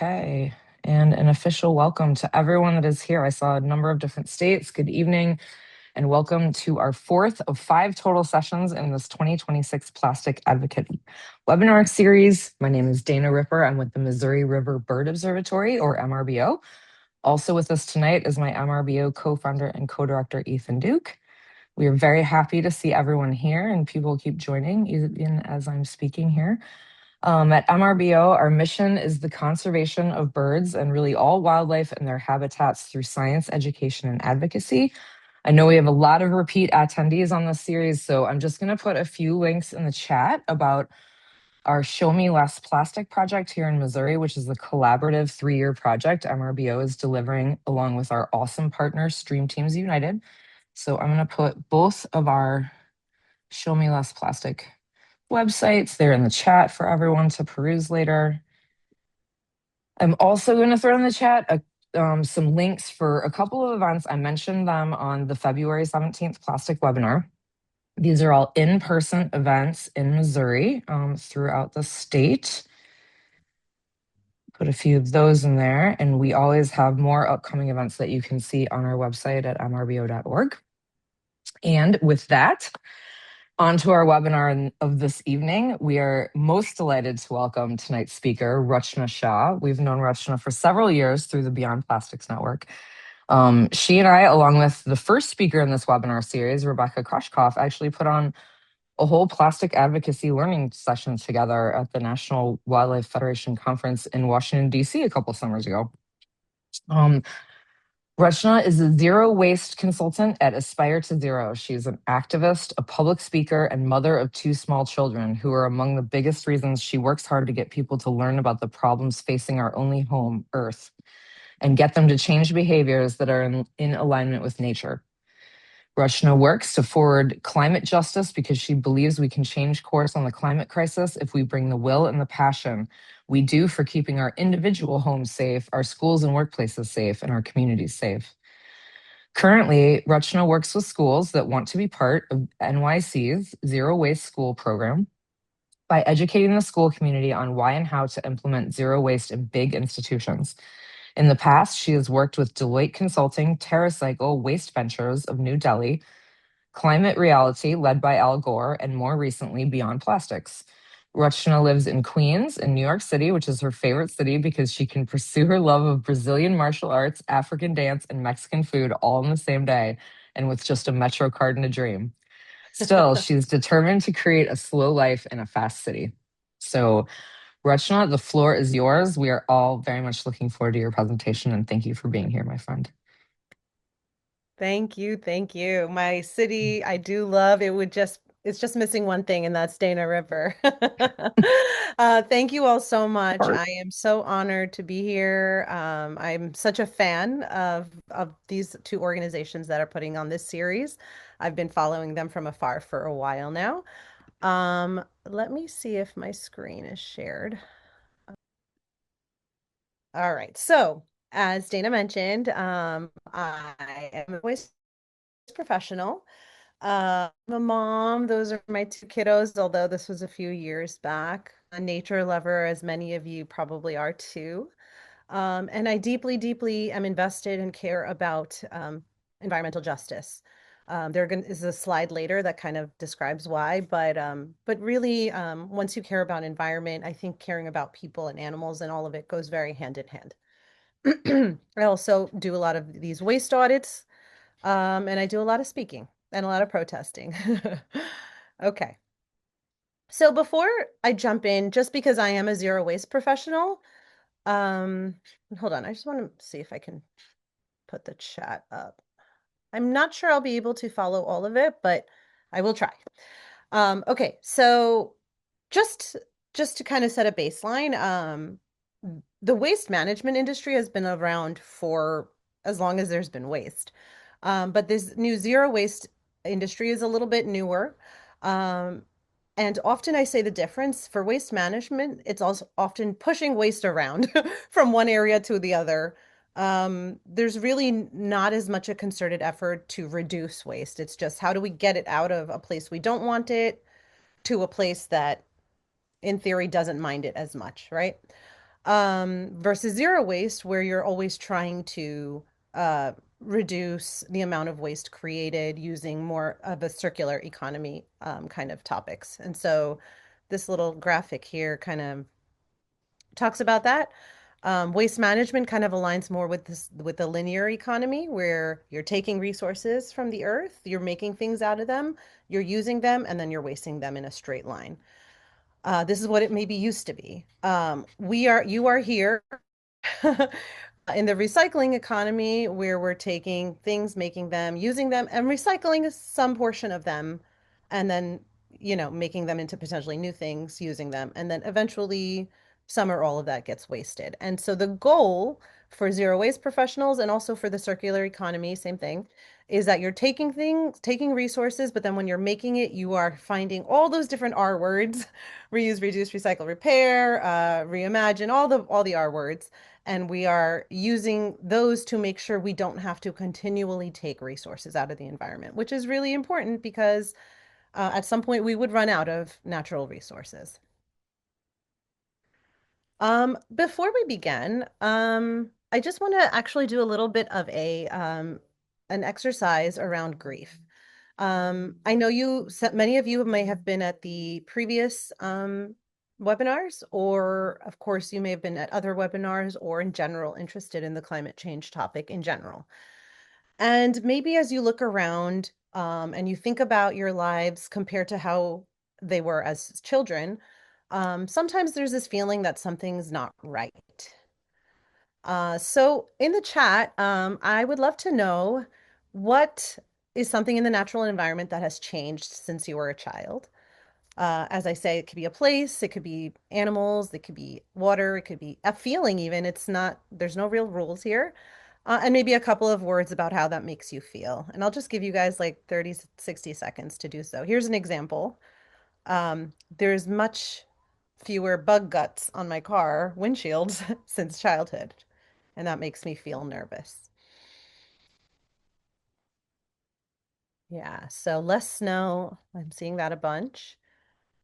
Okay. And an official welcome to everyone that is here. I saw a number of different states. Good evening, and welcome to our fourth of 5 total sessions in this 2026 Plastic Advocate webinar series. My name is Dana Ripper. I'm with the Missouri River Bird Observatory, or MRBO. Also with us tonight is my MRBO co-founder and co-director, Ethan Duke. We are very happy to see everyone here, and people keep joining even as I'm speaking here. At MRBO, our mission is the conservation of birds and really all wildlife and their habitats through science, education, and advocacy. I know we have a lot of repeat attendees on this series, so I'm just going to put a few links in the chat about our Show Me Less Plastic project here in Missouri, which is a collaborative 3-year project MRBO is delivering along with our awesome partner, Stream Teams United. So I'm going to put both of our Show Me Less Plastic websites. They're in the chat for everyone to peruse later. I'm also going to throw in the chat some links for a couple of events. I mentioned them on the February 17th plastic webinar. These are all in-person events in Missouri throughout the state. Put a few of those in there, and we always have more upcoming events that you can see on our website at mrbo.org. And with that, on to our webinar of this evening. We are most delighted to welcome tonight's speaker, Rachana Shah. We've known Rachana for several years through the Beyond Plastics Network. She and I, along with the first speaker in this webinar series, Rebekah, Creshkoff, actually put on a whole plastic advocacy learning session together at the National Wildlife Federation Conference in Washington, D.C. a couple summers ago. Rachana is a zero waste consultant at Aspire to Zero. She's an activist, a public speaker, and mother of 2 small children who are among the biggest reasons she works hard to get people to learn about the problems facing our only home, Earth, and get them to change behaviors that are in alignment with nature. Rachana works to forward climate justice because she believes we can change course on the climate crisis if we bring the will and the passion we do for keeping our individual homes safe, our schools and workplaces safe, and our communities safe. Currently, Rachana works with schools that want to be part of NYC's Zero Waste School program by educating the school community on why and how to implement zero waste in big institutions. In the past, she has worked with Deloitte Consulting, TerraCycle, Waste Ventures of New Delhi, Climate Reality, led by Al Gore, and more recently, Beyond Plastics. Rachana lives in Queens in New York City, which is her favorite city because she can pursue her love of Brazilian martial arts, African dance, and Mexican food all in the same day, and with just a Metro card and a dream. Still, she's determined to create a slow life in a fast city. So, Rachana, the floor is yours. We are all very much looking forward to your presentation, and thank you for being here, my friend. Thank you. Thank you. My city, I do love it. It's just missing one thing, and that's Dana River. Thank you all so much. I am so honored to be here. I'm such a fan of these 2 organizations that are putting on this series. I've been following them from afar for a while now. Let me see if my screen is shared. All right. So, as Dana mentioned, I am a voice professional. I'm a mom. Those are my 2 kiddos, although this was a few years back. A nature lover, as many of you probably are too. And I deeply, deeply am invested and care about environmental justice. Is a slide later that kind of describes why, but really, once you care about environment, I think caring about people and animals and all of it goes very hand in hand. I also do a lot of these waste audits, and I do a lot of speaking and a lot of protesting. Okay. So before I jump in, just because I am a zero waste professional, um, hold on, I just want to see if I can put the chat up. I'm not sure I'll be able to follow all of it, but I will try. Okay, so just just to kind of set a baseline, the waste management industry has been around for as long as there's been waste. But this new zero waste industry is a little bit newer. Um, and often I say the difference for waste management, it's also often pushing waste around from one area to the other. There's really not as much a concerted effort to reduce waste. It's just how do we get it out of a place we don't want it to a place that in theory doesn't mind it as much, right? versus zero waste, where you're always trying to reduce the amount of waste created using more of a circular economy kind of topics. And so this little graphic here kind of talks about that. Waste management kind of aligns more with this with the linear economy, where you're taking resources from the earth, you're making things out of them, you're using them, and then you're wasting them in a straight line. This is what it maybe used to be. You are here in the recycling economy where we're taking things, making them, using them, and recycling some portion of them, and then, making them into potentially new things, using them, and then eventually some or all of that gets wasted. And so the goal for zero waste professionals and also for the circular economy, same thing, is that you're taking things, taking resources, but then when you're making it, you are finding all those different R words, reuse, reduce, recycle, repair, reimagine, all the R words, and we are using those to make sure we don't have to continually take resources out of the environment, which is really important because at some point we would run out of natural resources. Before we begin, I just want to actually do a little bit of a an exercise around grief. I know many of you may have been at the previous webinars, or of course, you may have been at other webinars or in general interested in the climate change topic in general. And maybe as you look around and you think about your lives compared to how they were as children, sometimes there's this feeling that something's not right. So in the chat, I would love to know what is something in the natural environment that has changed since you were a child. As I say, it could be a place, it could be animals, it could be water, it could be a feeling even. There's no real rules here. And maybe a couple of words about how that makes you feel. And I'll just give you guys like 30, 60 seconds to do so. Here's an example. There's much fewer bug guts on my car windshields since childhood, and that makes me feel nervous. Yeah, so less snow. I'm seeing that a bunch.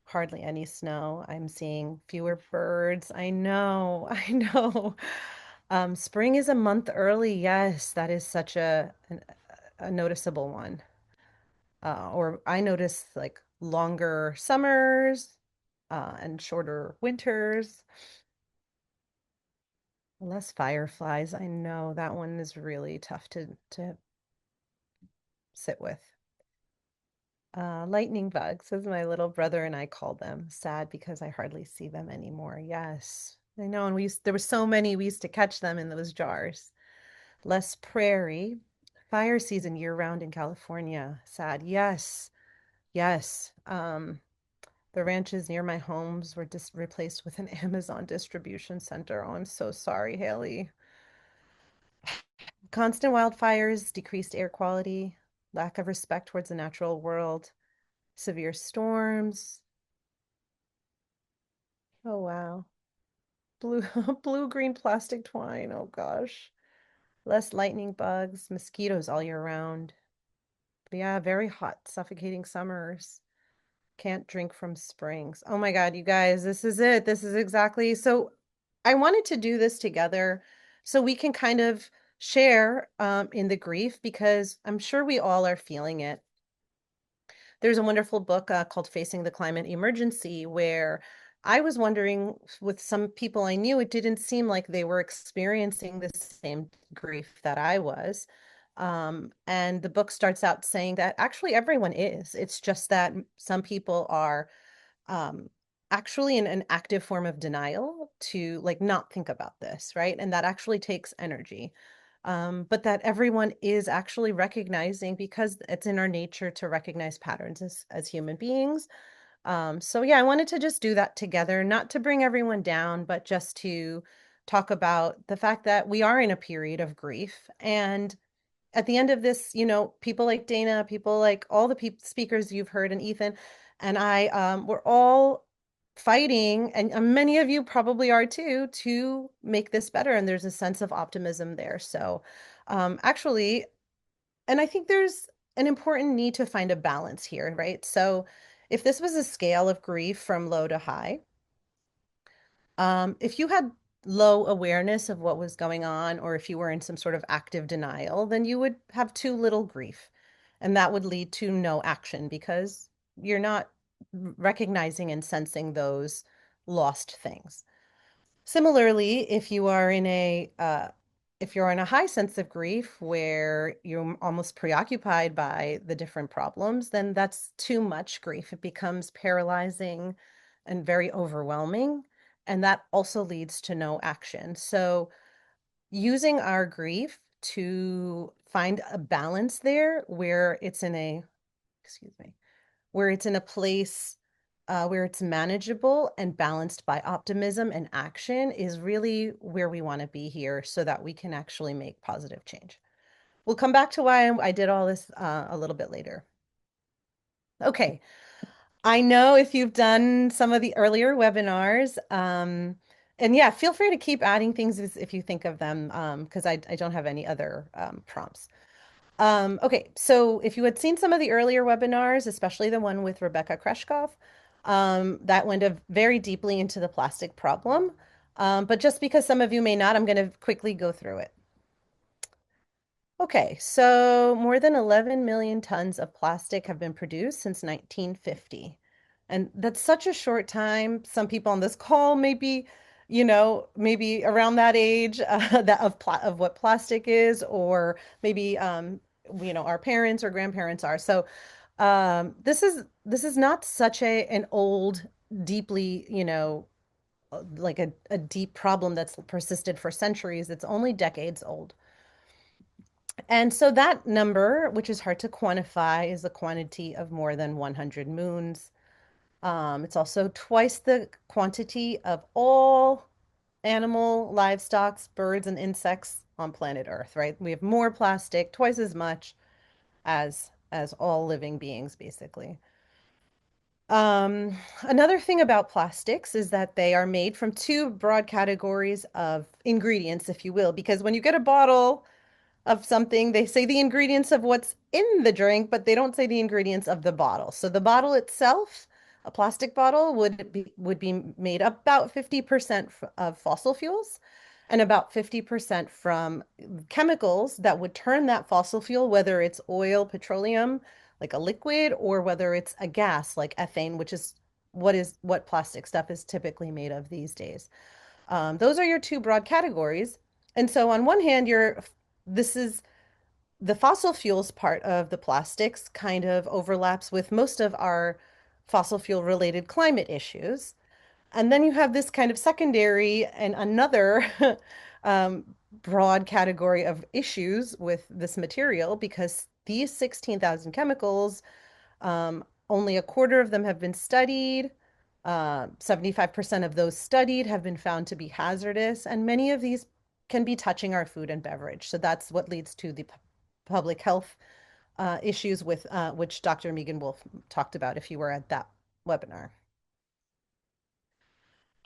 Hardly any snow. I'm seeing fewer birds. I know, I know. Spring is a month early. Yes, that is such a noticeable one. Or I notice like longer summers, and shorter winters. Less fireflies. I know that one is really tough to sit with. Lightning bugs, as my little brother and I call them. Sad because I hardly see them anymore. Yes, I know. And there were so many, we used to catch them in those jars. Less prairie. Fire season year round in California. Sad. Yes. Yes. The ranches near my homes were just replaced with an Amazon distribution center. Oh, I'm so sorry, Haley. Constant wildfires, decreased air quality, lack of respect towards the natural world, severe storms. Oh, wow. Blue, blue-green plastic twine. Oh, gosh. Less lightning bugs, mosquitoes all year round. Yeah, very hot, suffocating summers. Can't drink from springs. Oh my God, you guys, this is it. This is exactly. So I wanted to do this together so we can kind of share in the grief because I'm sure we all are feeling it. There's a wonderful book called Facing the Climate Emergency where I was wondering with some people I knew, it didn't seem like they were experiencing the same grief that I was. And the book starts out saying that actually everyone is. It's just that some people are um, actually in an active form of denial to like not think about this, right? And that actually takes energy. But that everyone is actually recognizing because it's in our nature to recognize patterns as human beings. So yeah, I wanted to just do that together, not to bring everyone down, but just to talk about the fact that we are in a period of grief. And at the end of this, people like Dana, people like all the speakers you've heard, and Ethan and I, we're all fighting, and many of you probably are too, to make this better. And there's a sense of optimism there. So, actually, and I think there's an important need to find a balance here, right? So, if this was a scale of grief from low to high, if you had low awareness of what was going on, or if you were in some sort of active denial, then you would have too little grief. And that would lead to no action because you're not recognizing and sensing those lost things. Similarly, if you're in a high sense of grief where you're almost preoccupied by the different problems, then that's too much grief. It becomes paralyzing and very overwhelming, and that also leads to no action. So, using our grief to find a balance there where it's in a, excuse me, where it's in a place where it's manageable and balanced by optimism and action is really where we want to be here so that we can actually make positive change. We'll come back to why I did all this a little bit later. Okay, I know if you've done some of the earlier webinars, and yeah, feel free to keep adding things if you think of them, because I don't have any other prompts. Okay, so if you had seen some of the earlier webinars, especially the one with Rebekah Creshkoff, that went very deeply into the plastic problem. But just because some of you may not, I'm going to quickly go through it. Okay, so more than 11 million tons of plastic have been produced since 1950. And that's such a short time. Some people on this call maybe around that age that of what plastic is, or maybe our parents or grandparents are. So this is not such an old, deeply, like a deep problem that's persisted for centuries. It's only decades old. And so that number, which is hard to quantify, is the quantity of more than 100 moons. It's also twice the quantity of all animal, livestock, birds, and insects on planet Earth, right? We have more plastic, twice as much as all living beings, basically. Another thing about plastics is that they are made from two broad categories of ingredients, if you will, because when you get a bottle of something, they say the ingredients of what's in the drink, but they don't say the ingredients of the bottle. So the bottle itself, a plastic bottle, would be made about 50% of fossil fuels and about 50% from chemicals that would turn that fossil fuel, whether it's oil, petroleum, like a liquid, or whether it's a gas like ethane, which is what plastic stuff is typically made of these days. Those are your two broad categories. And so on one hand, this is the fossil fuels part of the plastics kind of overlaps with most of our fossil fuel related climate issues. And then you have this kind of secondary and another um, broad category of issues with this material because these 16,000 chemicals, only a quarter of them have been studied. 75% of those studied have been found to be hazardous, and many of these can be touching our food and beverage. So that's what leads to the public health issues with which Dr. Megan Wolff talked about if you were at that webinar.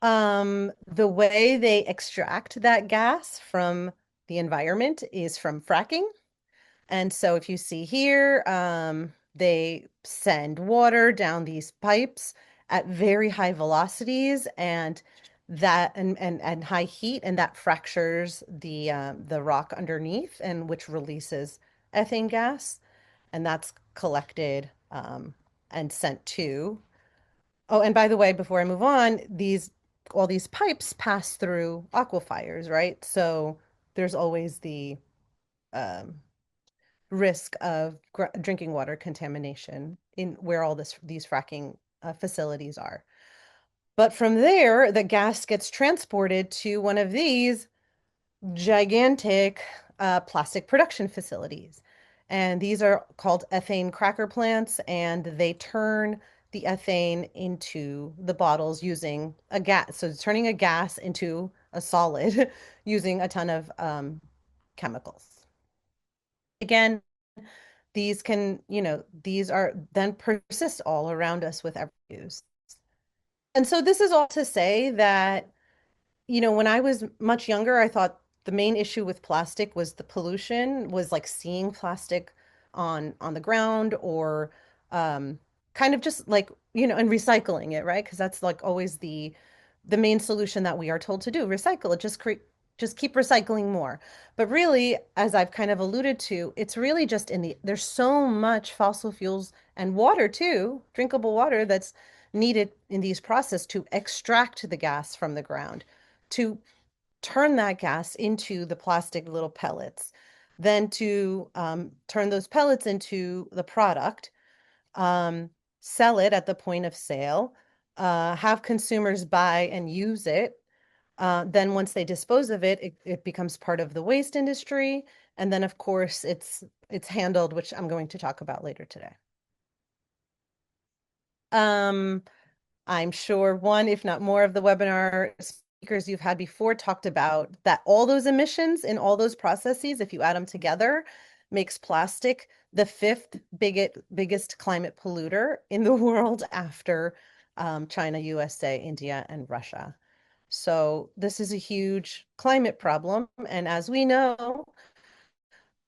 The way they extract that gas from the environment is from fracking. And so if you see here, they send water down these pipes at very high velocities and high heat, and that fractures the rock underneath, and which releases ethane gas, and that's collected and sent to. Oh, and by the way, before I move on, all these pipes pass through aquifers, right? So there's always the um, risk of drinking water contamination in where all these fracking facilities are. But from there, the gas gets transported to one of these gigantic plastic production facilities. And these are called ethane cracker plants, and they turn the ethane into the bottles using a gas. So it's turning a gas into a solid using a ton of chemicals. Again, these are then persist all around us with every use. And so this is all to say that, when I was much younger, I thought the main issue with plastic was the pollution, was like seeing plastic on the ground or kind of just like, and recycling it, right? Because that's like always the main solution that we are told to do, recycle it, just keep recycling more. But really, as I've kind of alluded to, it's really just there's so much fossil fuels and water too, drinkable water that's needed in these processes to extract the gas from the ground, to turn that gas into the plastic little pellets, then to turn those pellets into the product, um, sell it at the point of sale, have consumers buy and use it. Then once they dispose of it, it becomes part of the waste industry. And then of course it's handled, which I'm going to talk about later today. Um, I'm sure one, if not more, of the webinar speakers you've had before talked about that all those emissions in all those processes, if you add them together, makes plastic the fifth biggest climate polluter in the world after China, USA, India, and Russia. So this is a huge climate problem. And as we know,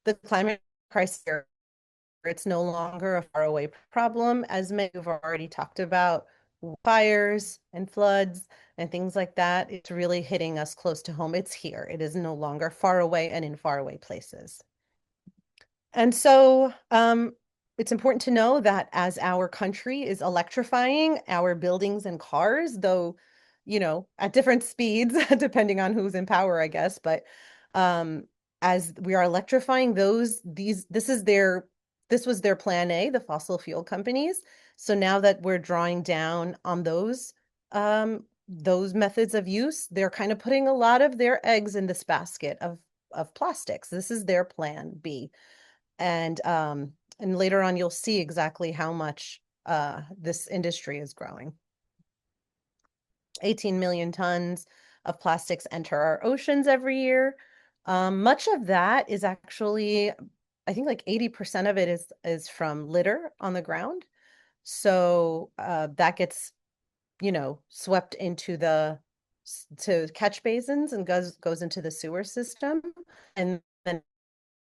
the climate crisis, it's no longer a faraway problem, as many have already talked about, fires and floods and things like that. It's really hitting us close to home. It's here. It is no longer far away and in faraway places. And so it's important to know that as our country is electrifying our buildings and cars, though, at different speeds, depending on who's in power, I guess, but as we are electrifying this was their plan A, the fossil fuel companies. So now that we're drawing down on those methods of use, they're kind of putting a lot of their eggs in this basket of plastics. This is their plan B. And later on, you'll see exactly how much this industry is growing. 18 million tons of plastics enter our oceans every year. Much of that is actually, I think like 80% of it is from litter on the ground. So that gets, swept into to catch basins and goes into the sewer system. And then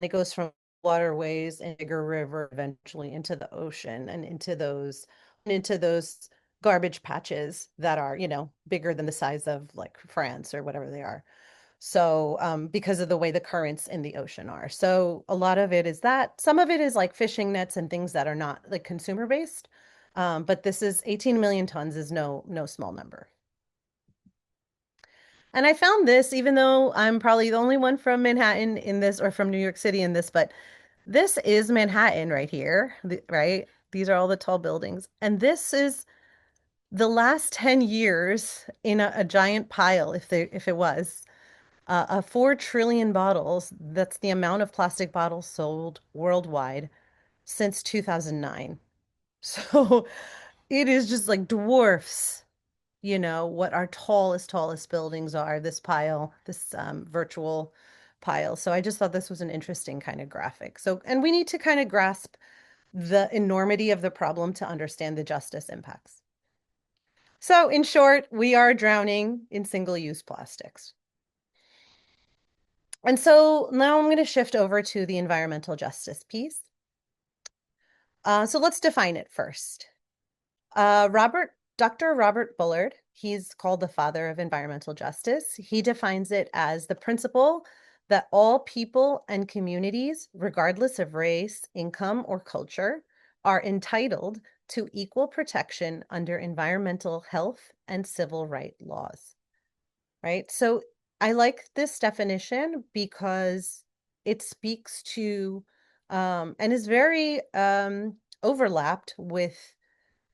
it goes from waterways and bigger river eventually into the ocean and into those garbage patches that are, bigger than the size of like France or whatever they are. So because of the way the currents in the ocean are. So a lot of it is that. Some of it is like fishing nets and things that are not like consumer based. But this is 18 million tons is no small number. And I found this, even though I'm probably the only one from Manhattan in this, or from New York City in this, but this is Manhattan right here, right? These are all the tall buildings. And this is the last 10 years in a giant pile, if it was, 4 trillion bottles. That's the amount of plastic bottles sold worldwide since 2009. So it is just like dwarfs, what our tallest buildings are, this pile, this virtual pile. So I just thought this was an interesting kind of graphic. So, and we need to kind of grasp the enormity of the problem to understand the justice impacts. So in short, we are drowning in single-use plastics. And so now I'm going to shift over to the environmental justice piece. So let's define it first. Dr. Robert Bullard, he's called the father of environmental justice. He defines it as the principle that all people and communities, regardless of race, income, or culture, are entitled to equal protection under environmental health and civil right laws, right? So I like this definition because it speaks to and is very overlapped with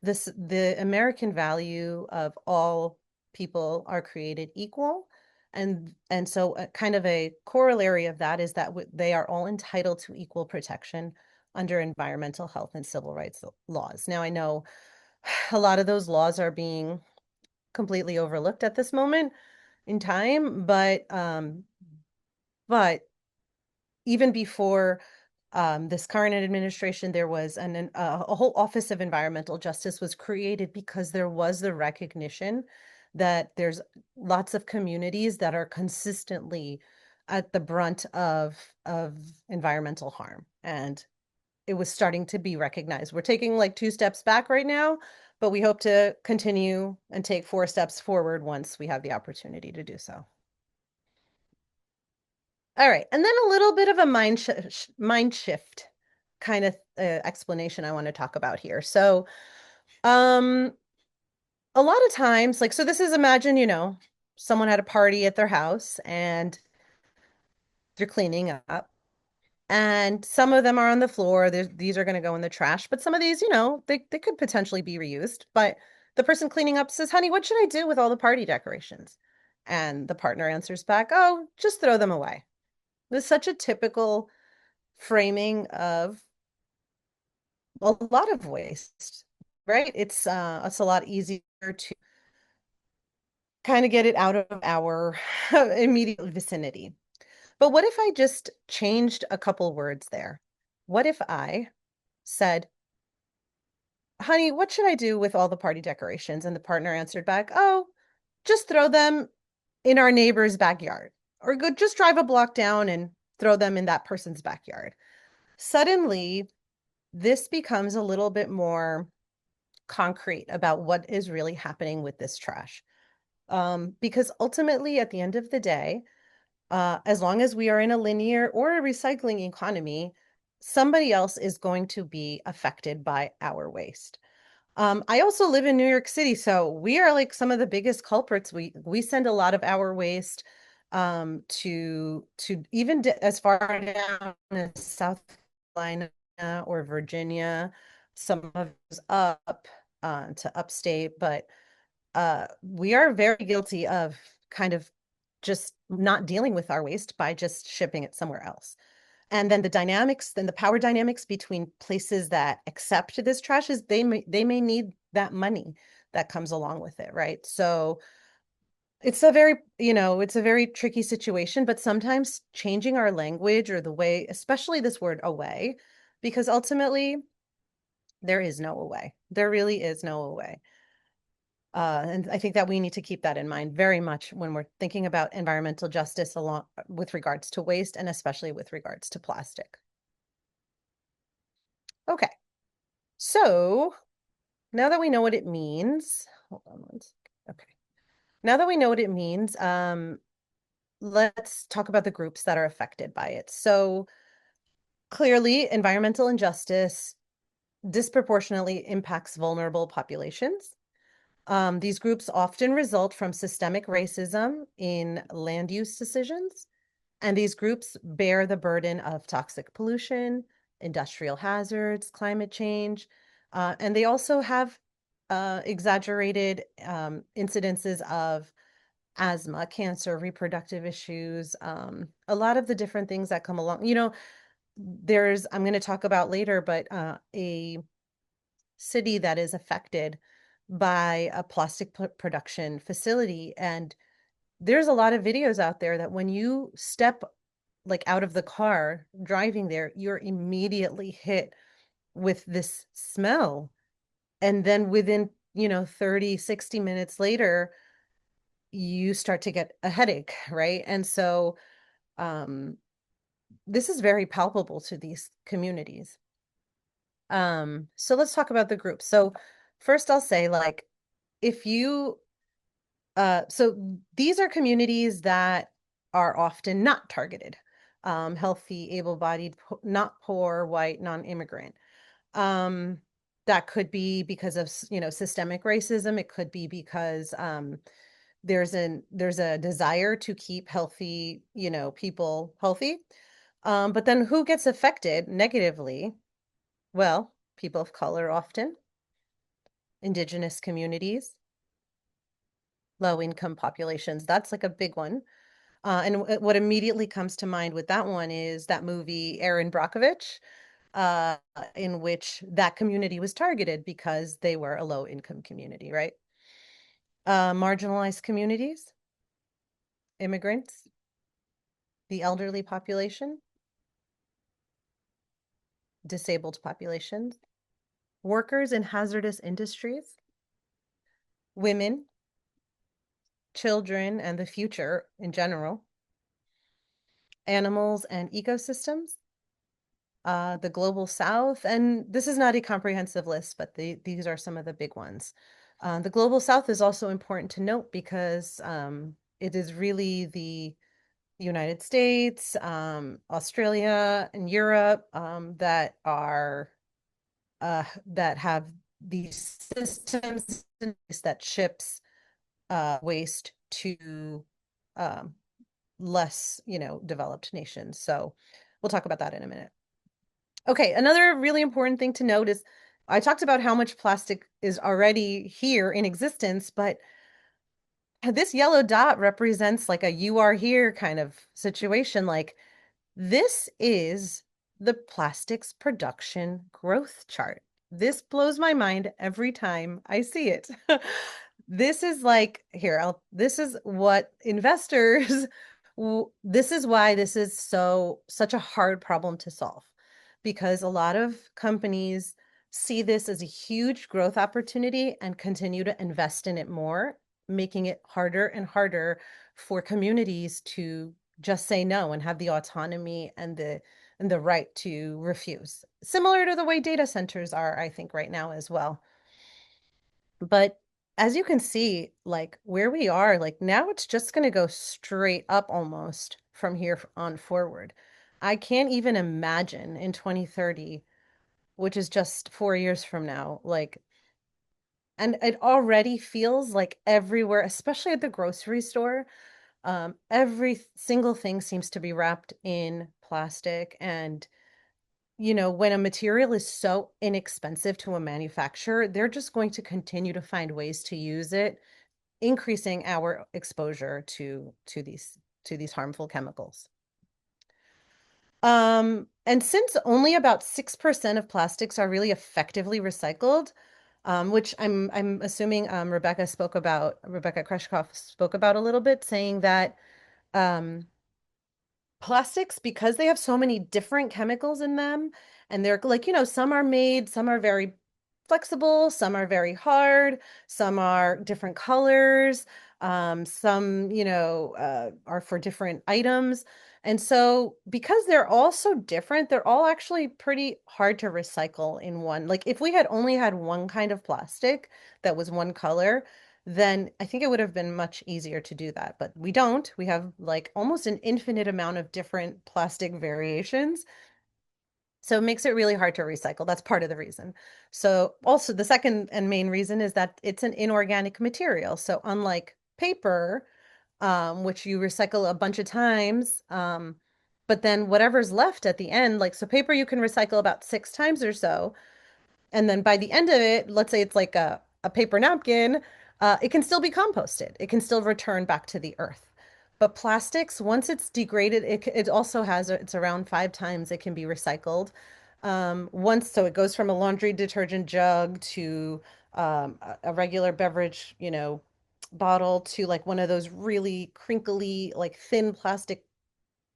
the American value of all people are created equal. And so kind of a corollary of that is that they are all entitled to equal protection under environmental health and civil rights laws. Now, I know a lot of those laws are being completely overlooked at this moment in time, but even before this current administration, there was a whole Office of Environmental Justice was created because there was the recognition that there's lots of communities that are consistently at the brunt of environmental harm, and it was starting to be recognized. We're taking like 2 steps back right now, but we hope to continue and take 4 steps forward once we have the opportunity to do so. All right, and then a little bit of a mind shift kind of explanation I want to talk about here. So, a lot of times, like, so this is, imagine, someone had a party at their house and they're cleaning up, and some of them are on the floor. These are going to go in the trash, but some of these, they could potentially be reused. But the person cleaning up says, "Honey, what should I do with all the party decorations?" And the partner answers back, "Oh, just throw them away." This is such a typical framing of a lot of waste, right? It's a lot easier to kind of get it out of our immediate vicinity. But what if I just changed a couple words there? What if I said, "Honey, what should I do with all the party decorations?" And the partner answered back, "Oh, just throw them in our neighbor's backyard, or go just drive a block down and throw them in that person's backyard." Suddenly, this becomes a little bit more concrete about what is really happening with this trash. Because ultimately, at the end of the day, as long as we are in a linear or a recycling economy, somebody else is going to be affected by our waste. I also live in New York City, so we are like some of the biggest culprits. We send a lot of our waste to even as far down as South Carolina or Virginia, some of us up to upstate, but we are very guilty of kind of just not dealing with our waste by just shipping it somewhere else. And then the power dynamics between places that accept this trash is they may need that money that comes along with it, right? So it's a very tricky situation, but sometimes changing our language or the way, especially this word away, because ultimately there is no away. There really is no away. And I think that we need to keep that in mind very much when we're thinking about environmental justice along with regards to waste and especially with regards to plastic. Okay, so now that we know what it means, hold on one second. Okay, now that we know what it means, let's talk about the groups that are affected by it. So clearly, environmental injustice disproportionately impacts vulnerable populations. These groups often result from systemic racism in land use decisions, and these groups bear the burden of toxic pollution, industrial hazards, climate change, and they also have exaggerated incidences of asthma, cancer, reproductive issues, a lot of the different things that come along. I'm going to talk about later, but a city that is affected by a plastic production facility. And there's a lot of videos out there that when you step like out of the car driving there, you're immediately hit with this smell. And then within, 30, 60 minutes later, you start to get a headache, right? And so um, this is very palpable to these communities. So let's talk about the group. So first I'll say, like, if you so these are communities that are often not targeted. Healthy, able-bodied, not poor, white, non-immigrant. Um, that could be because of, systemic racism. It could be because there's a desire to keep healthy, people healthy. But then who gets affected negatively? Well, people of color often, indigenous communities, low income populations. That's like a big one. And what immediately comes to mind with that one is that movie Erin Brockovich, uh, in which that community was targeted because they were a low income community, right? Marginalized communities, immigrants, the elderly population, disabled populations, workers in hazardous industries, women, children, and the future in general, animals and ecosystems, the Global South, and this is not a comprehensive list, but these are some of the big ones. The Global South is also important to note because it is really the United States, Australia, and Europe that have these systems that ships waste to um, less, developed nations. So we'll talk about that in a minute. Okay, another really important thing to note is I talked about how much plastic is already here in existence, but this yellow dot represents like a you are here kind of situation. Like this is the plastics production growth chart. This blows my mind every time I see it. This is like, this is what investors, this is why this is such a hard problem to solve, because a lot of companies see this as a huge growth opportunity and continue to invest in it more, making it harder and harder for communities to just say no and have the autonomy and the right to refuse. Similar to the way data centers are, I think, right now as well. But as you can see, like where we are, like now it's just going to go straight up almost from here on forward. I can't even imagine in 2030, which is just 4 years from now, like, and it already feels like everywhere, especially at the grocery store, every single thing seems to be wrapped in plastic. And, when a material is so inexpensive to a manufacturer, they're just going to continue to find ways to use it, increasing our exposure to these harmful chemicals. And since only about 6% of plastics are really effectively recycled, which I'm assuming Rebekah Creshkoff spoke about a little bit, saying that um, plastics, because they have so many different chemicals in them, and they're like, some are very flexible, some are very hard, some are different colors, some, are for different items. And so because they're all so different, they're all actually pretty hard to recycle in one. Like if we had only had one kind of plastic that was one color, then I think it would have been much easier to do that. But we don't. We have like almost an infinite amount of different plastic variations. So it makes it really hard to recycle. That's part of the reason. So also the second and main reason is that it's an inorganic material. So unlike paper, which you recycle a bunch of times, but then whatever's left at the end, like so paper you can recycle about 6 times or so. And then by the end of it, let's say it's like a paper napkin, it can still be composted. It can still return back to the earth. But plastics, once it's degraded, it also has, it's around 5 times it can be recycled. So it goes from a laundry detergent jug to a regular beverage, bottle to like one of those really crinkly, like thin plastic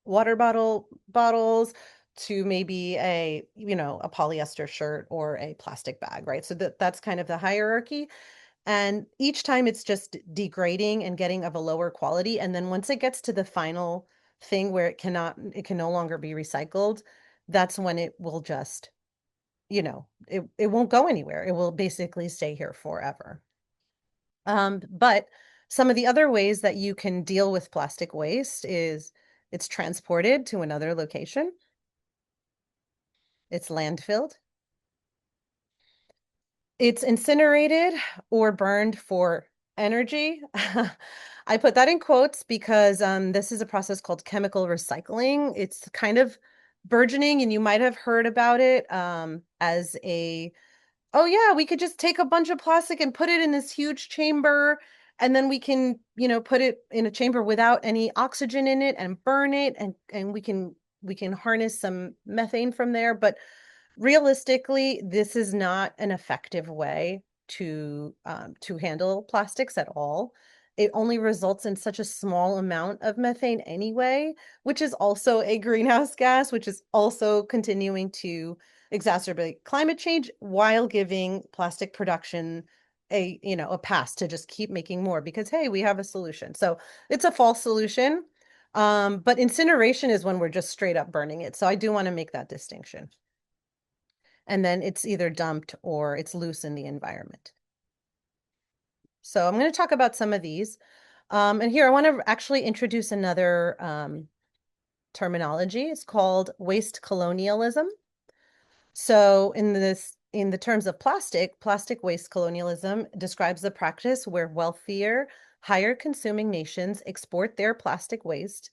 water bottles to maybe a polyester shirt or a plastic bag, right? So that's kind of the hierarchy. And each time it's just degrading and getting of a lower quality. And then once it gets to the final thing where it can no longer be recycled, that's when it will just, it won't go anywhere. It will basically stay here forever. But some of the other ways that you can deal with plastic waste is it's transported to another location. It's landfilled. It's incinerated or burned for energy. I put that in quotes because this is a process called chemical recycling. It's kind of burgeoning, and you might have heard about it as oh yeah, we could just take a bunch of plastic and put it in this huge chamber, and then we can, put it in a chamber without any oxygen in it and burn it, and we can harness some methane from there. But realistically, this is not an effective way to handle plastics at all. It only results in such a small amount of methane anyway, which is also a greenhouse gas, which is also continuing to exacerbate climate change while giving plastic production a pass to just keep making more because, hey, we have a solution. So it's a false solution. But incineration is when we're just straight up burning it. So I do want to make that distinction. and then it's either dumped or it's loose in the environment. So I'm going to talk about some of these. And here I want to actually introduce another terminology. It's called waste colonialism. So in the terms of plastic waste colonialism describes the practice where wealthier, higher consuming nations export their plastic waste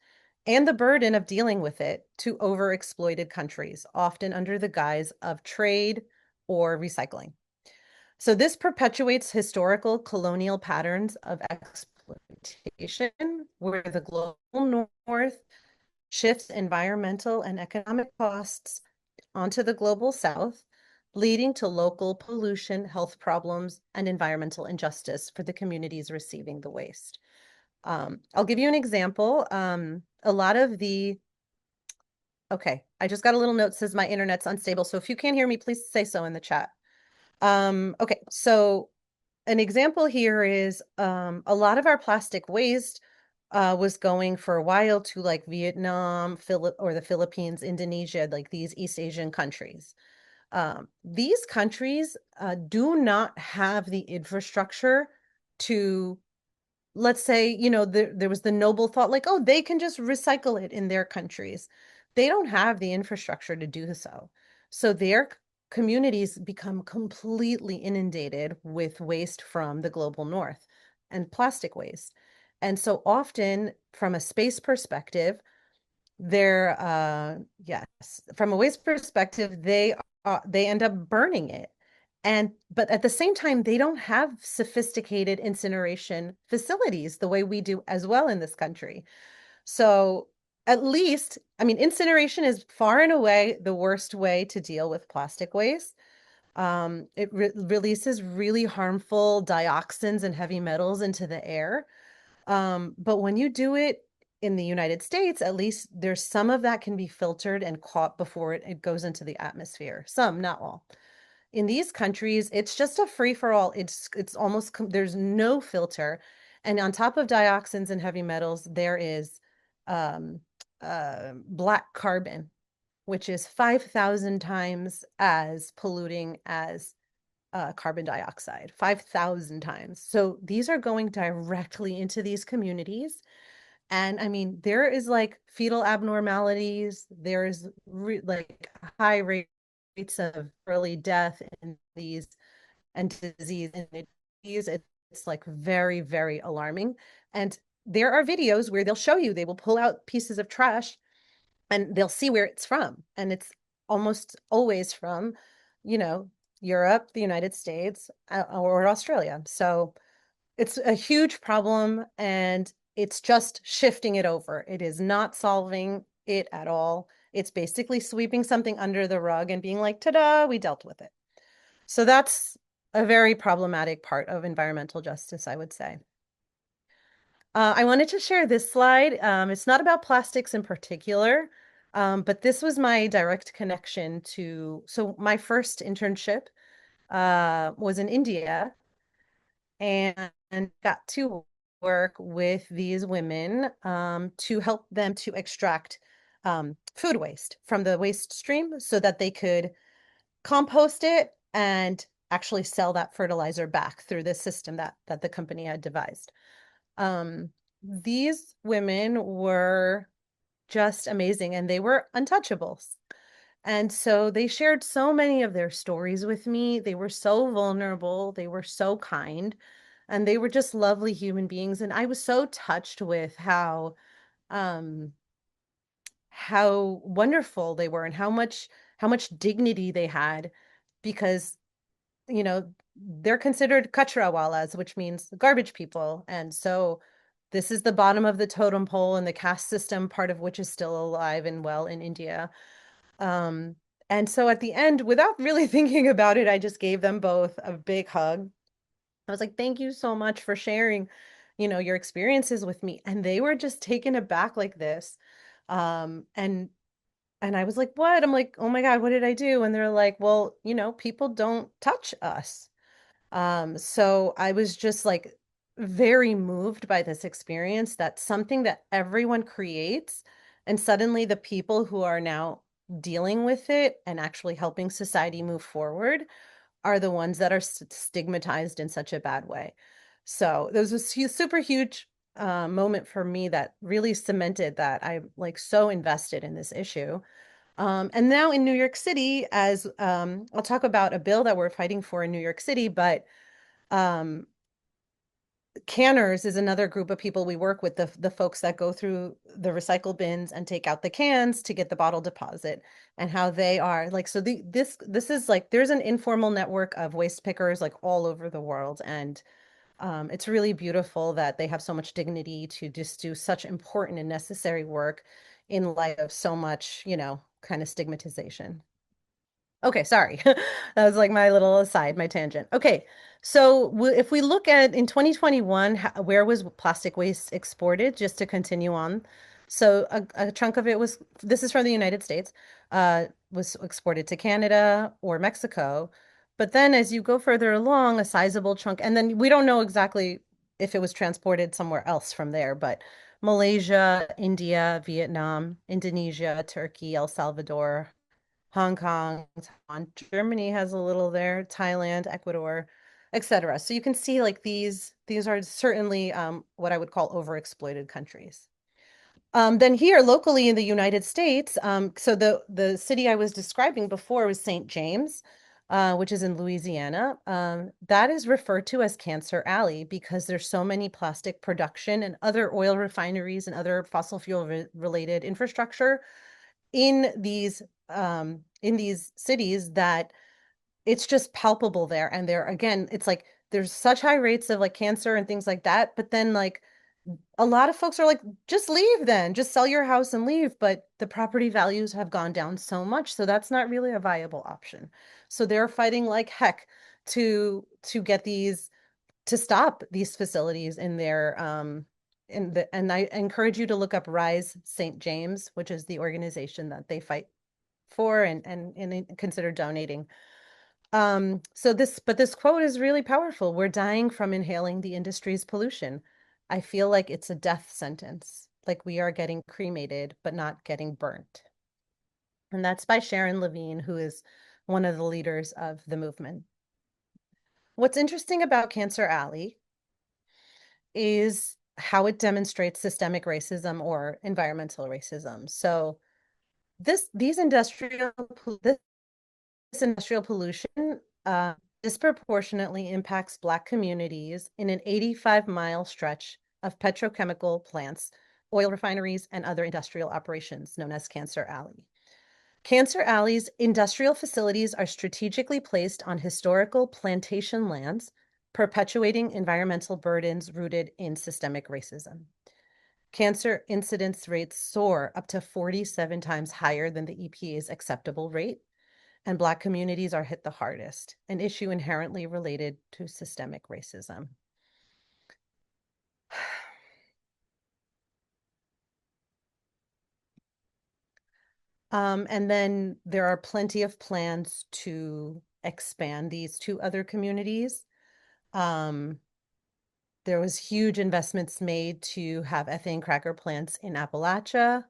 and the burden of dealing with it to overexploited countries, often under the guise of trade or recycling. So this perpetuates historical colonial patterns of exploitation where the global north shifts environmental and economic costs onto the global south, leading to local pollution, health problems, and environmental injustice for the communities receiving the waste. I'll give you an example. A lot of the, okay, I just got a little note says my internet's unstable. So if you can't hear me, please say so in the chat. Okay, so an example here is a lot of our plastic waste was going for a while to like Vietnam, or the Philippines, Indonesia, like these East Asian countries. These countries do not have the infrastructure to, let's say, you know, there was the noble thought like, oh, they can just recycle it in their countries. They don't have the infrastructure to do so. So their communities become completely inundated with waste from the global north and plastic waste. And so often, from a space perspective, yes, from a waste perspective, they end up burning it. But at the same time, they don't have sophisticated incineration facilities the way we do as well in this country. So at least, I mean, incineration is far and away the worst way to deal with plastic waste. It releases really harmful dioxins and heavy metals into the air. But when you do it in the United States, at least there's some of that can be filtered and caught before it goes into the atmosphere. Some, not all. In these countries, it's just a free for all. It's almost there's no filter. And on top of dioxins and heavy metals, there is um, black carbon, which is 5,000 times as polluting as carbon dioxide, 5,000 times. So these are going directly into these communities. And I mean, there is like fetal abnormalities, there's like high rates of early death in these and disease and it's like very, very alarming. And there are videos where they'll show you, they will pull out pieces of trash and they'll see where it's from. And it's almost always from, you know, Europe, the United States, or Australia. So it's a huge problem and it's just shifting it over. It is not solving it at all. It's basically sweeping something under the rug and being like, ta-da, we dealt with it. So that's a very problematic part of environmental justice, I would say. I wanted to share this slide. It's not about plastics in particular, but this was my direct connection to, so my first internship was in India and got to work with these women to help them to extract food waste from the waste stream so that they could compost it and actually sell that fertilizer back through this system that the company had devised. These women were just amazing and they were untouchables. And so they shared so many of their stories with me. They were so vulnerable. They were so kind. And they were just lovely human beings. And I was so touched with how wonderful they were and how much dignity they had because, you know, they're considered kachrawalas, which means garbage people. And so this is the bottom of the totem pole and the caste system, part of which is still alive and well in India. And so at the end, without really thinking about it, I just gave them both a big hug. I was like, thank you so much for sharing, you know, your experiences with me. And they were just taken aback like this. Um, and and I was like, what? I'm like, oh my God, what did I do? And they're like, well, you know, people don't touch us. So I was just like very moved by this experience that something that everyone creates, and suddenly the people who are now dealing with it and actually helping society move forward are the ones that are stigmatized in such a bad way. So there was a super huge moment for me that really cemented that I'm like so invested in this issue. And now in New York City, as I'll talk about a bill that we're fighting for in New York City, but um, canners is another group of people we work with, the folks that go through the recycle bins and take out the cans to get the bottle deposit, and how they are like, so this is like, there's an informal network of waste pickers like all over the world, and it's really beautiful that they have so much dignity to just do such important and necessary work in light of so much, kind of stigmatization. Okay, sorry. That was like my little aside, my tangent. Okay, so if we look at in 2021, where was plastic waste exported, just to continue on. So a chunk of it was, this is from the United States, was exported to Canada or Mexico. But then as you go further along, a sizable chunk, and then we don't know exactly if it was transported somewhere else from there, but Malaysia, India, Vietnam, Indonesia, Turkey, El Salvador, Hong Kong, Taiwan, Germany has a little there, Thailand, Ecuador, etc. So you can see like these are certainly what I would call overexploited countries. Then here locally in the United States, so the city I was describing before was St. James, which is in Louisiana. That is referred to as Cancer Alley because there's so many plastic production and other oil refineries and other fossil fuel related infrastructure in these cities that it's just palpable there. And there again, it's like there's such high rates of like cancer and things like that. But then like a lot of folks are like, just leave then, just sell your house and leave. But the property values have gone down so much, so that's not really a viable option. So they're fighting like heck to get these to stop these facilities in their and I encourage you to look up Rise St. James, which is the organization that they fight for and consider donating. But this quote is really powerful. We're dying from inhaling the industry's pollution. I feel like it's a death sentence, like we are getting cremated, but not getting burnt. And that's by Sharon Levine, who is one of the leaders of the movement. What's interesting about Cancer Alley is how it demonstrates systemic racism or environmental racism. So these industrial this industrial pollution disproportionately impacts Black communities in an 85-mile stretch of petrochemical plants, oil refineries, and other industrial operations known as Cancer Alley. Cancer Alley's industrial facilities are strategically placed on historical plantation lands, perpetuating environmental burdens rooted in systemic racism. Cancer incidence rates soar up to 47 times higher than the EPA's acceptable rate, and Black communities are hit the hardest, an issue inherently related to systemic racism. And then there are plenty of plans to expand these to other communities. There was huge investments made to have ethane cracker plants in Appalachia.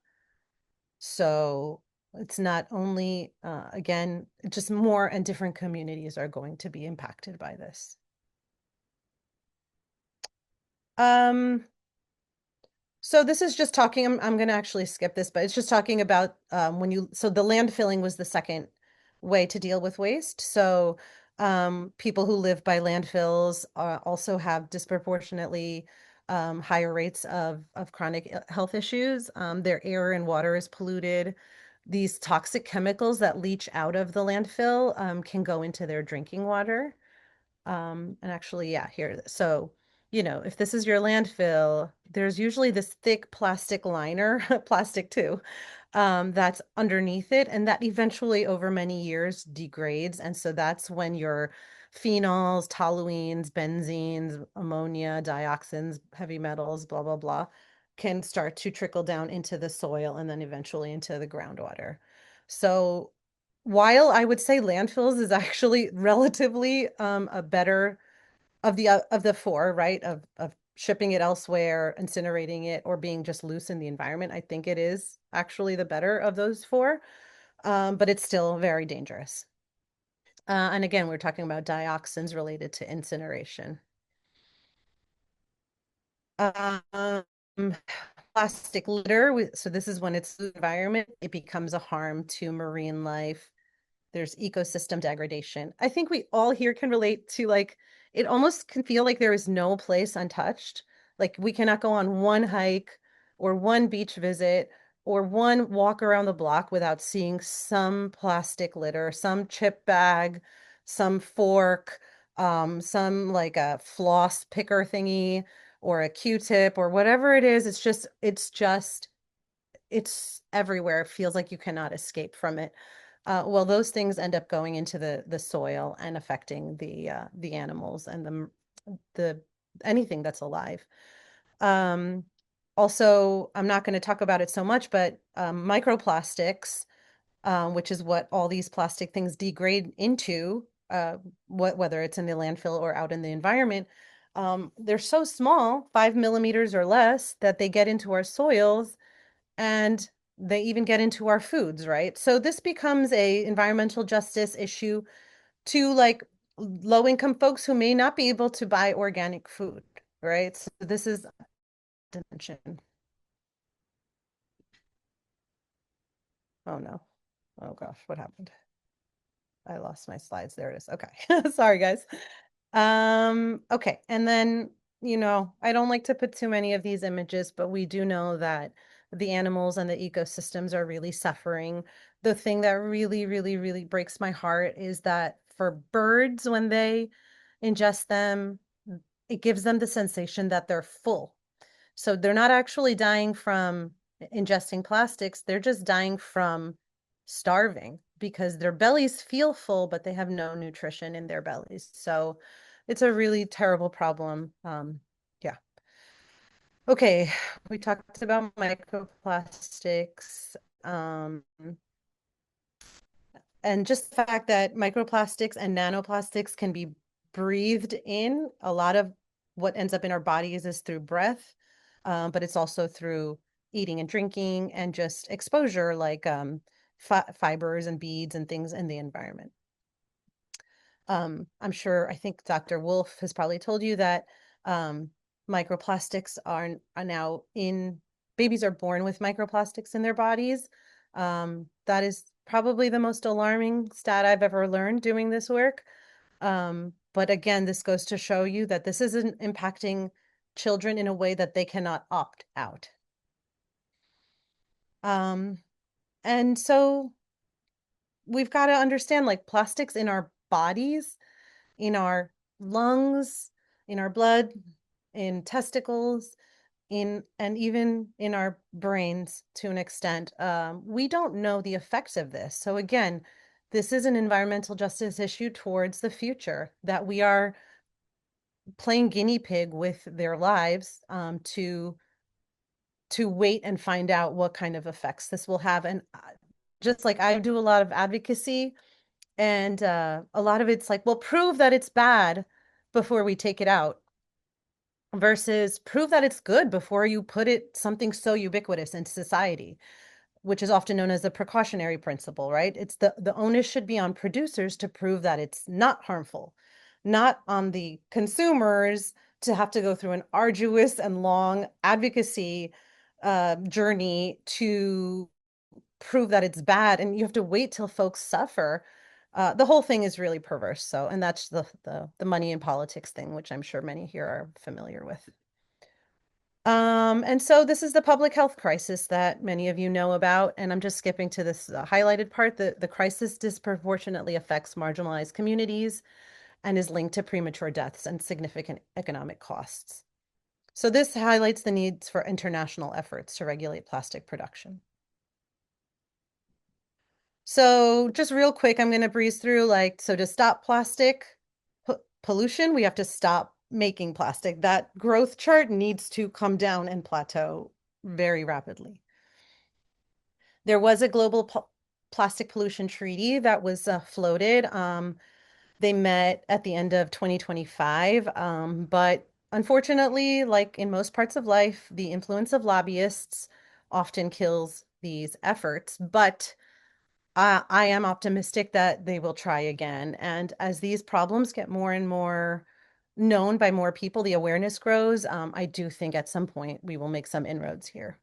So it's not only, again, just more and different communities are going to be impacted by this. So this is just talking, I'm going to actually skip this, but it's just talking about so the landfilling was the second way to deal with waste. So people who live by landfills also have disproportionately higher rates of chronic health issues. Their air and water is polluted. These toxic chemicals that leach out of the landfill can go into their drinking water. And actually, yeah, here. So, if this is your landfill, there's usually this thick plastic liner, plastic too, that's underneath it. And that eventually over many years degrades. And so that's when your phenols, toluenes, benzenes, ammonia, dioxins, heavy metals, blah, blah, blah, can start to trickle down into the soil and then eventually into the groundwater. So while I would say landfills is actually relatively a better of the four, right? Of shipping it elsewhere, incinerating it, or being just loose in the environment, I think it is actually the better of those four. but it's still very dangerous. And again, we're talking about dioxins related to incineration. Um, Plastic litter, so this is when it's the environment, it becomes a harm to marine life. There's ecosystem degradation. I think we all here can relate to like, it almost can feel like there is no place untouched. Like we cannot go on one hike or one beach visit or one walk around the block without seeing some plastic litter, some chip bag, some fork, some like a floss picker thingy or a Q-tip or whatever it is. It's everywhere. It feels like you cannot escape from it. Well, those things end up going into the soil and affecting the animals and the anything that's alive. Um, Also, I'm not going to talk about it so much, but microplastics, which is what all these plastic things degrade into, whether it's in the landfill or out in the environment, they're so small, 5 millimeters or less, that they get into our soils and they even get into our foods, right? So this becomes a environmental justice issue to like low income folks who may not be able to buy organic food, right? So this is dimension. Oh no. Oh gosh, what happened? I lost my slides. There it is. Okay. Sorry, guys. Okay. And then, I don't like to put too many of these images, but we do know that the animals and the ecosystems are really suffering. The thing that really, really, really breaks my heart is that for birds, when they ingest them, it gives them the sensation that they're full. So they're not actually dying from ingesting plastics, they're just dying from starving because their bellies feel full, but they have no nutrition in their bellies. So it's a really terrible problem. Yeah. Okay, we talked about microplastics. And just the fact that microplastics and nanoplastics can be breathed in. A lot of what ends up in our bodies is through breath, but it's also through eating and drinking and just exposure like fibers and beads and things in the environment. I'm sure, I think Dr. Wolff has probably told you that microplastics are now in, babies are born with microplastics in their bodies. That is probably the most alarming stat I've ever learned doing this work. But again, this goes to show you that this isn't impacting children in a way that they cannot opt out. And so we've got to understand like plastics in our bodies, in our lungs, in our blood, in testicles, and even in our brains to an extent. We don't know the effects of this. So again, this is an environmental justice issue towards the future that we are playing guinea pig with their lives to wait and find out what kind of effects this will have. And just like I do a lot of advocacy, and a lot of it's like, well, prove that it's bad before we take it out versus prove that it's good before you put it something so ubiquitous into society, which is often known as the precautionary principle, right? It's the onus should be on producers to prove that it's not harmful, not on the consumers to have to go through an arduous and long advocacy journey to prove that it's bad, and you have to wait till folks suffer. The whole thing is really perverse. So, and that's the money in politics thing, which I'm sure many here are familiar with. And so this is the public health crisis that many of you know about, and I'm just skipping to this highlighted part. The crisis disproportionately affects marginalized communities and is linked to premature deaths and significant economic costs. So this highlights the needs for international efforts to regulate plastic production. So just real quick, I'm going to breeze through so to stop plastic pollution, we have to stop making plastic. That growth chart needs to come down and plateau very rapidly. There was a global plastic pollution treaty that was floated. They met at the end of 2025, but unfortunately, like in most parts of life, the influence of lobbyists often kills these efforts. But I am optimistic that they will try again. And as these problems get more and more known by more people, the awareness grows. I do think at some point we will make some inroads here.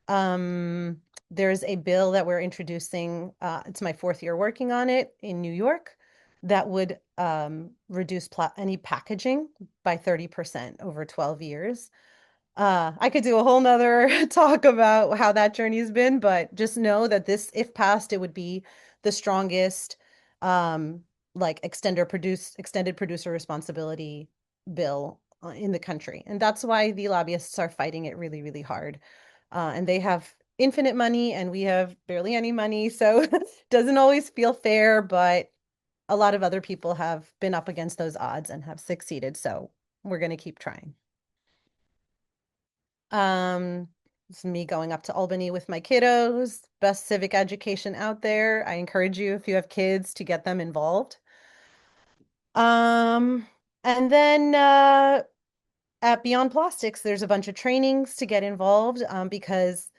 Um, there's a bill that we're introducing, it's my fourth year working on it in New York, that would reduce any packaging by 30% over 12 years. I could do a whole nother talk about how that journey's been, but just know that this, if passed, it would be the strongest um like extended producer responsibility bill in the country. And that's why the lobbyists are fighting it really, really hard. And they have infinite money and we have barely any money, so it doesn't always feel fair, but a lot of other people have been up against those odds and have succeeded, so we're going to keep trying. It's me going up to Albany with my kiddos. Best civic education out there. I encourage you, if you have kids, to get them involved. Um, and then at Beyond Plastics, there's a bunch of trainings to get involved because,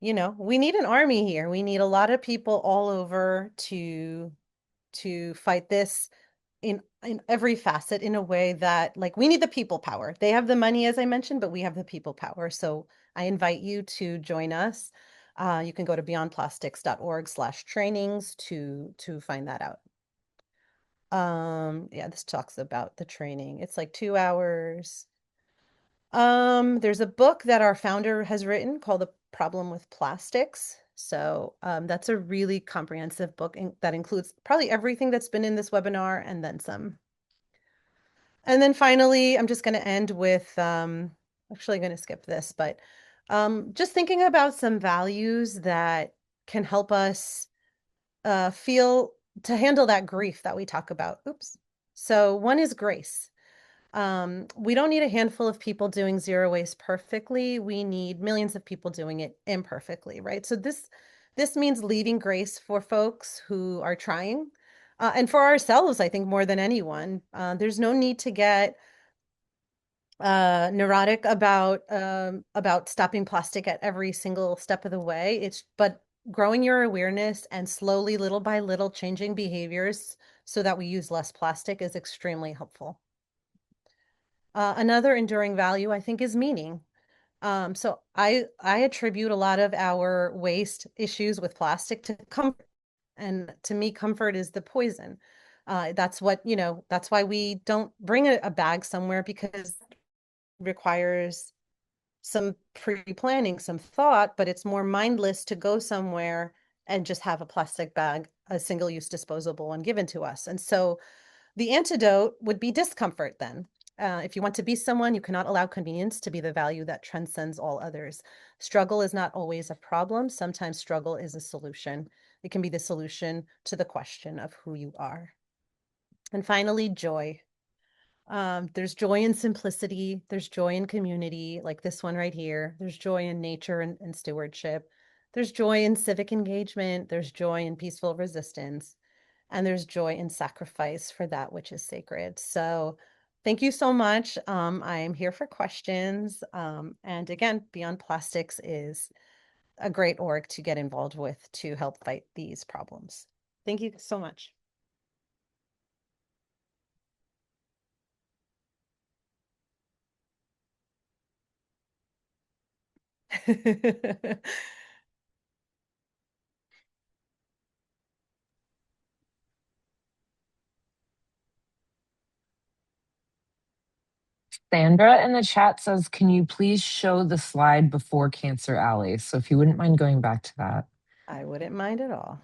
we need an army here. We need a lot of people all over to fight this in every facet, in a way that, like, we need the people power. They have the money, as I mentioned, but we have the people power. So I invite you to join us. You can go to beyondplastics.org/trainings to find that out. Yeah, this talks about the training. It's like 2 hours. There's a book that our founder has written called The Problem with Plastics. So that's a really comprehensive book that includes probably everything that's been in this webinar and then some. And then finally, I'm just going to end with, actually going to skip this, but just thinking about some values that can help us feel to handle that grief that we talk about. Oops. So one is grace. We don't need a handful of people doing zero waste perfectly. We need millions of people doing it imperfectly, right? So this means leaving grace for folks who are trying. And for ourselves, I think more than anyone, there's no need to get neurotic about stopping plastic at every single step of the way. But growing your awareness and slowly, little by little, changing behaviors so that we use less plastic is extremely helpful. Another enduring value, I think, is meaning. So I attribute a lot of our waste issues with plastic to comfort. And to me, comfort is the poison. That's why we don't bring a bag somewhere, because it requires some pre-planning, some thought, but it's more mindless to go somewhere and just have a plastic bag, a single-use disposable one, given to us. And so the antidote would be discomfort then. If you want to be someone, you cannot allow convenience to be the value that transcends all others. Struggle is not always a problem. Sometimes struggle is a solution. It can be the solution to the question of who you are. And finally, joy. There's joy in simplicity. There's joy in community, like this one right here. There's joy in nature and stewardship. There's joy in civic engagement. There's joy in peaceful resistance. And there's joy in sacrifice for that which is sacred. So thank you so much. I am here for questions. And again, Beyond Plastics is a great org to get involved with to help fight these problems. Thank you so much. Sandra in the chat says, can you please show the slide before Cancer Alley? So if you wouldn't mind going back to that. I wouldn't mind at all.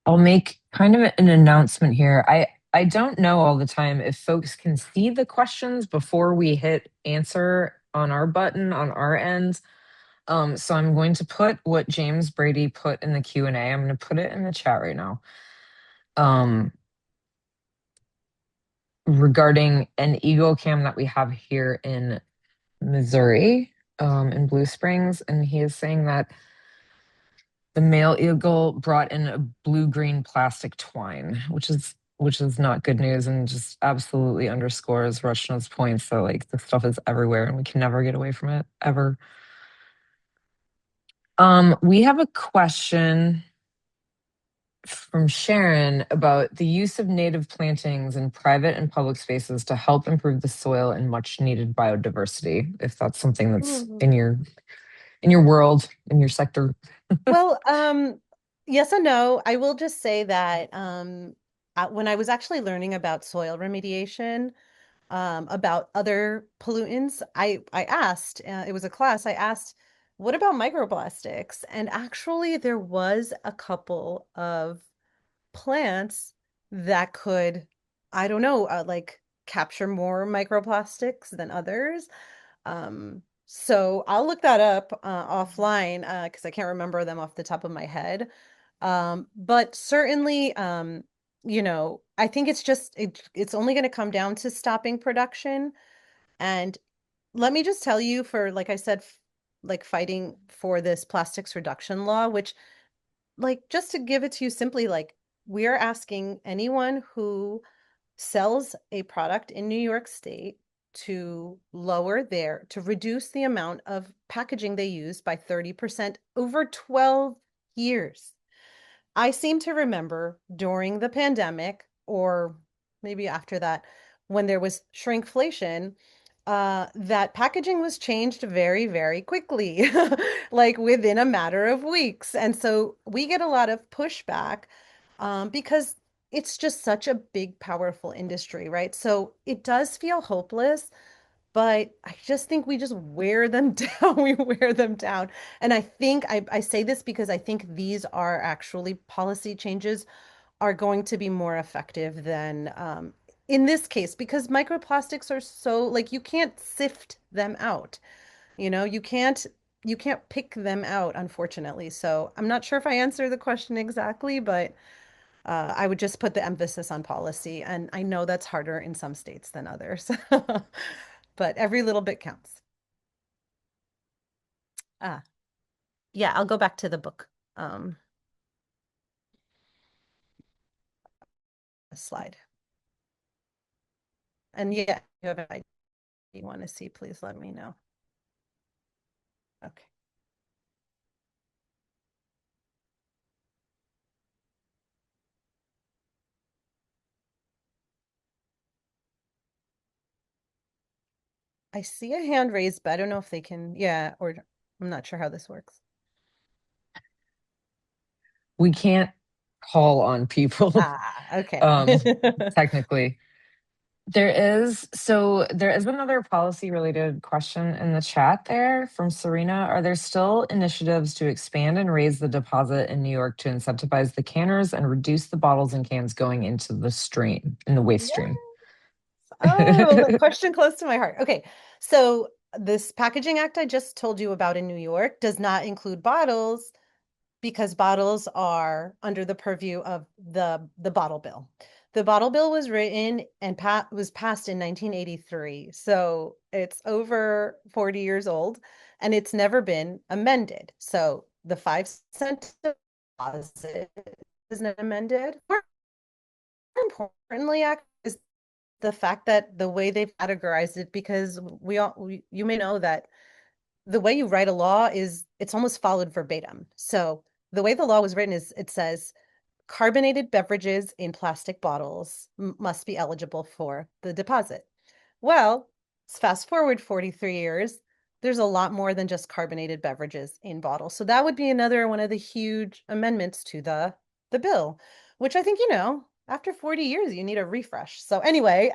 I'll make kind of an announcement here. I don't know all the time if folks can see the questions before we hit answer on our button on our end. So I'm going to put what James Brady put in the Q&A. I'm going to put it in the chat right now. Regarding an eagle cam that we have here in Missouri, in Blue Springs, and he is saying that the male eagle brought in a blue-green plastic twine, which is not good news, and just absolutely underscores Rachana's points that, like, this stuff is everywhere and we can never get away from it, ever. We have a question from Sharon about the use of native plantings in private and public spaces to help improve the soil and much needed biodiversity, if that's something that's Mhm. in your world, in your sector. Well, yes and no. I will just say that when I was actually learning about soil remediation, about other pollutants, I asked, it was a class, I asked, what about microplastics? And actually, there was a couple of plants that could, I don't know, like capture more microplastics than others. So I'll look that up offline because I can't remember them off the top of my head. But certainly, I think it's only going to come down to stopping production. And let me just tell you, for like I said, like fighting for this plastics reduction law, which, like, just to give it to you simply, like, we are asking anyone who sells a product in New York State to reduce the amount of packaging they use by 30% over 12 years. I seem to remember during the pandemic, or maybe after that, when there was shrinkflation, that packaging was changed very, very quickly, like within a matter of weeks. And so we get a lot of pushback because it's just such a big, powerful industry, right? So it does feel hopeless, but I just think we just wear them down. We wear them down. And I think I say this because I think these are actually policy changes are going to be more effective than in this case, because microplastics are so, like, you can't sift them out. You can't pick them out, unfortunately. So I'm not sure if I answered the question exactly, but I would just put the emphasis on policy. And I know that's harder in some states than others, but every little bit counts. Ah, yeah, I'll go back to the book slide. And yeah, if you have an idea you want to see, please let me know. Okay. I see a hand raised, but I don't know if they can, yeah, or I'm not sure how this works. We can't call on people, Ah, okay. um, technically. There is another policy related question in the chat there from Serena. Are there still initiatives to expand and raise the deposit in New York to incentivize the canners and reduce the bottles and cans going into the stream, in the waste Yes. stream? Oh, the question close to my heart. Okay. So this packaging act I just told you about in New York does not include bottles because bottles are under the purview of the bottle bill. The bottle bill was written and was passed in 1983. So it's over 40 years old and it's never been amended. So the 5-cent deposit isn't amended. More importantly, is the fact that the way they've categorized it, because you may know that the way you write a law is it's almost followed verbatim. So the way the law was written is it says carbonated beverages in plastic bottles must be eligible for the deposit. Well, fast forward 43 years, there's a lot more than just carbonated beverages in bottles. So that would be another one of the huge amendments to the bill, which I think, after 40 years, you need a refresh. So anyway,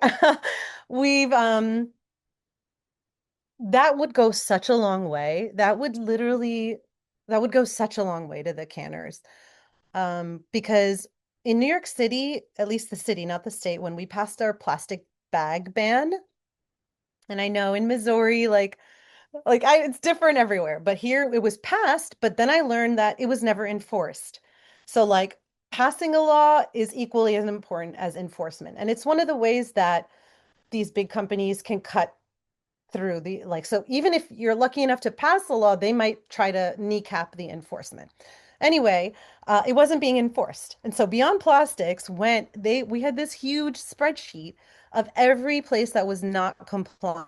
we've that would go such a long way. That would go such a long way to the canners. Because in New York City, at least the city, not the state, when we passed our plastic bag ban, and I know in Missouri, it's different everywhere, but here it was passed, but then I learned that it was never enforced. So like passing a law is equally as important as enforcement. And it's one of the ways that these big companies can cut through so even if you're lucky enough to pass the law, they might try to kneecap the enforcement. Anyway, it wasn't being enforced. And so Beyond Plastics we had this huge spreadsheet of every place that was not complying.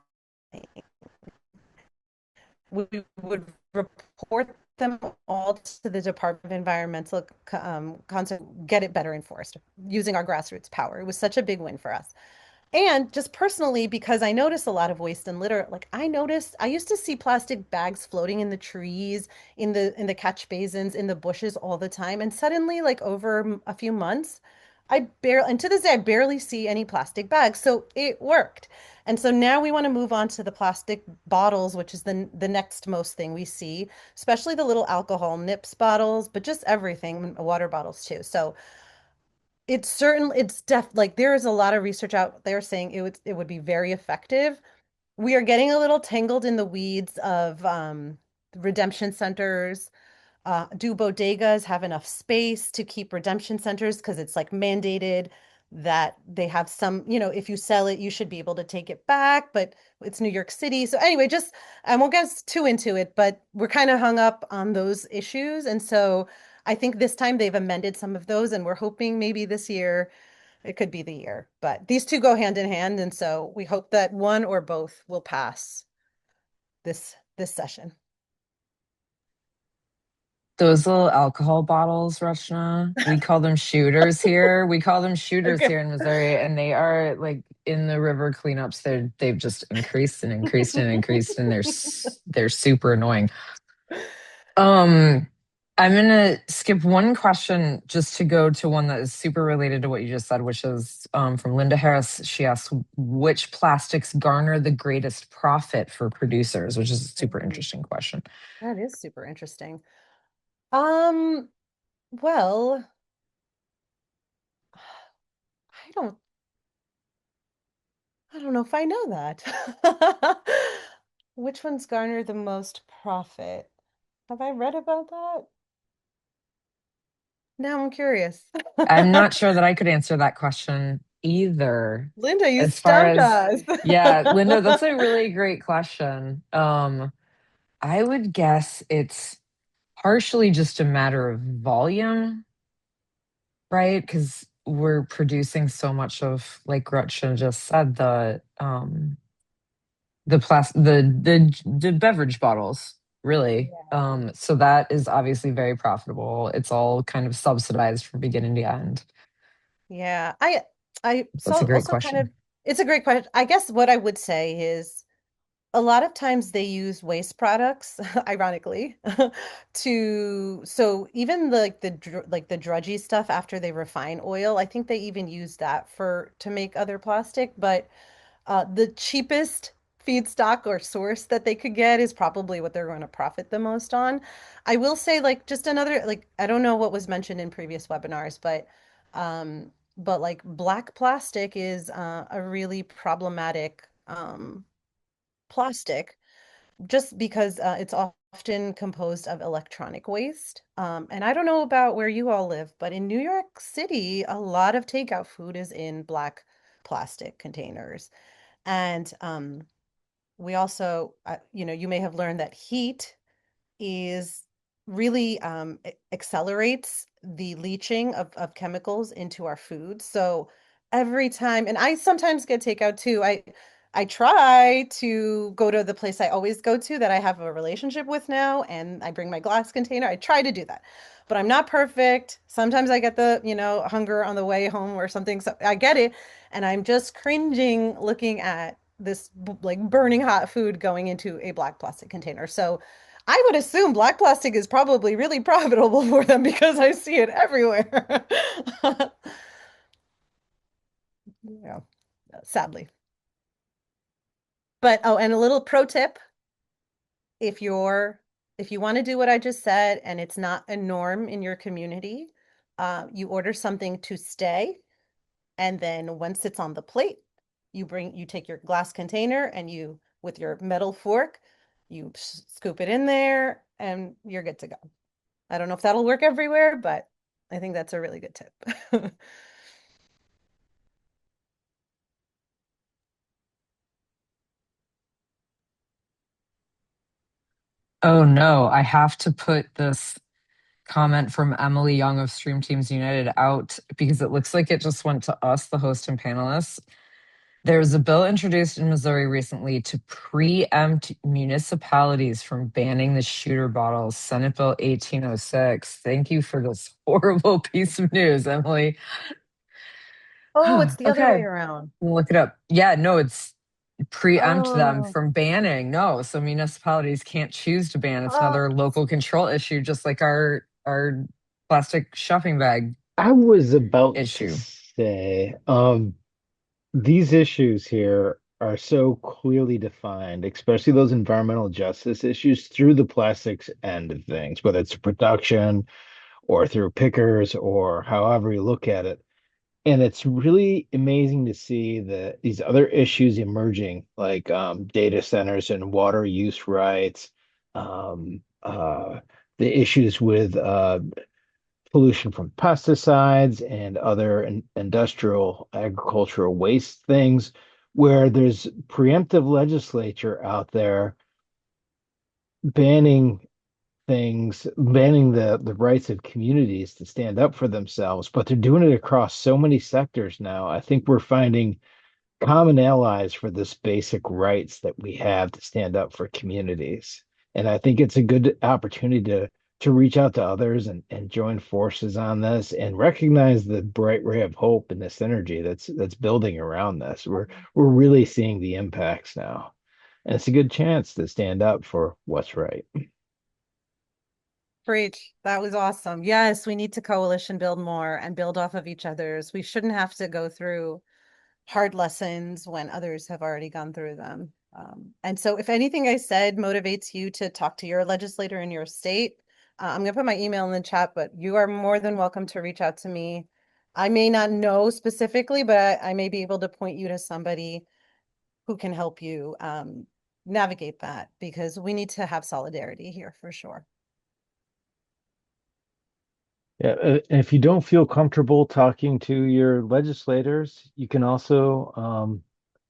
We would report them all to the Department of Environmental get it better enforced using our grassroots power. It was such a big win for us. And just personally, because I notice a lot of waste and litter, like I used to see plastic bags floating in the trees, in the catch basins, in the bushes all the time. And suddenly, like over a few months, and to this day, I barely see any plastic bags. So it worked. And so now we want to move on to the plastic bottles, which is the next most thing we see, especially the little alcohol nips bottles, but just everything, water bottles too. So it's def like there is a lot of research out there saying it would be very effective. We are getting a little tangled in the weeds of redemption centers. Do bodegas have enough space to keep redemption centers? Because it's like mandated that they have some, if you sell it, you should be able to take it back, but it's New York City. So anyway, just I won't get too into it, but we're kind of hung up on those issues. And so I think this time they've amended some of those, and we're hoping maybe this year it could be the year. But these two go hand in hand, and so we hope that one or both will pass this session. Those little alcohol bottles, Rachana, we call them shooters here. We call them shooters Okay. here in Missouri, and they are like in the river cleanups. They've just increased and increased and increased, and they're super annoying. Um, I'm gonna skip one question just to go to one that is super related to what you just said, which is from Linda Harris. She asks, which plastics garner the greatest profit for producers, which is a super interesting question. That is super interesting. Um, well, I don't I don't know if I know that. Which ones garner the most profit? Have I read about that? Now I'm curious. I'm not sure that I could answer that question either. Linda, you As far stumped as, us. yeah, Linda, that's a really great question. I would guess it's partially just a matter of volume, right? Because we're producing so much of, like Gretchen just said, the beverage bottles, really. So that is obviously very profitable. It's all kind of subsidized from beginning to end. Yeah, I That's a so great also kind of question. it's a great question. I guess what I would say is a lot of times they use waste products, ironically, to so even like the drudgy stuff after they refine oil, I think they even use that for to make other plastic, but the cheapest feedstock or source that they could get is probably what they're going to profit the most on. I will say, like, just another, like, I don't know what was mentioned in previous webinars, but like black plastic is a really problematic plastic just because it's often composed of electronic waste. And I don't know about where you all live, but in New York City, a lot of takeout food is in black plastic containers. And we also, you may have learned that heat is really accelerates the leaching of chemicals into our food. So every time, and I sometimes get takeout too. I try to go to the place I always go to that I have a relationship with now, and I bring my glass container. I try to do that, but I'm not perfect. Sometimes I get the, hunger on the way home or something. So I get it, and I'm just cringing looking at this like burning hot food going into a black plastic container. So I would assume black plastic is probably really profitable for them because I see it everywhere. Yeah, sadly. But oh, and a little pro tip, if you're if you want to do what I just said and it's not a norm in your community, you order something to stay, and then once it's on the plate, you take your glass container and you with your metal fork, you scoop it in there and you're good to go. I don't know if that'll work everywhere, but I think that's a really good tip. Oh no, I have to put this comment from Emily Young of Stream Teams United out because it looks like it just went to us, the host and panelists. There's a bill introduced in Missouri recently to preempt municipalities from banning the shooter bottles, Senate Bill 1806. Thank you for this horrible piece of news, Emily. Oh, it's the other way Okay, around. look it up. Yeah, no, it's preempt them Oh, from banning. No, so municipalities can't choose to ban. It's oh, another local control issue, just like our plastic shopping bag I was about to issue. say, these issues here are so clearly defined, especially those environmental justice issues through the plastics end of things, whether it's production or through pickers or however you look at it. And it's really amazing to see these other issues emerging, like data centers and water use rights, the issues with pollution from pesticides and other industrial agricultural waste things, where there's preemptive legislature out there banning banning the rights of communities to stand up for themselves, but they're doing it across so many sectors now. I think we're finding common allies for this basic rights that we have to stand up for communities. And I think it's a good opportunity to reach out to others and join forces on this and recognize the bright ray of hope and this energy that's building around this. We're really seeing the impacts now. And it's a good chance to stand up for what's right. preach. That was awesome. Yes, we need to coalition build more and build off of each other's. We shouldn't have to go through hard lessons when others have already gone through them. And so, if anything I said motivates you to talk to your legislator in your state, I'm going to put my email in the chat, but you are more than welcome to reach out to me. I may not know specifically, but I may be able to point you to somebody who can help you navigate that because we need to have solidarity here for sure. Yeah, if you don't feel comfortable talking to your legislators, you can also,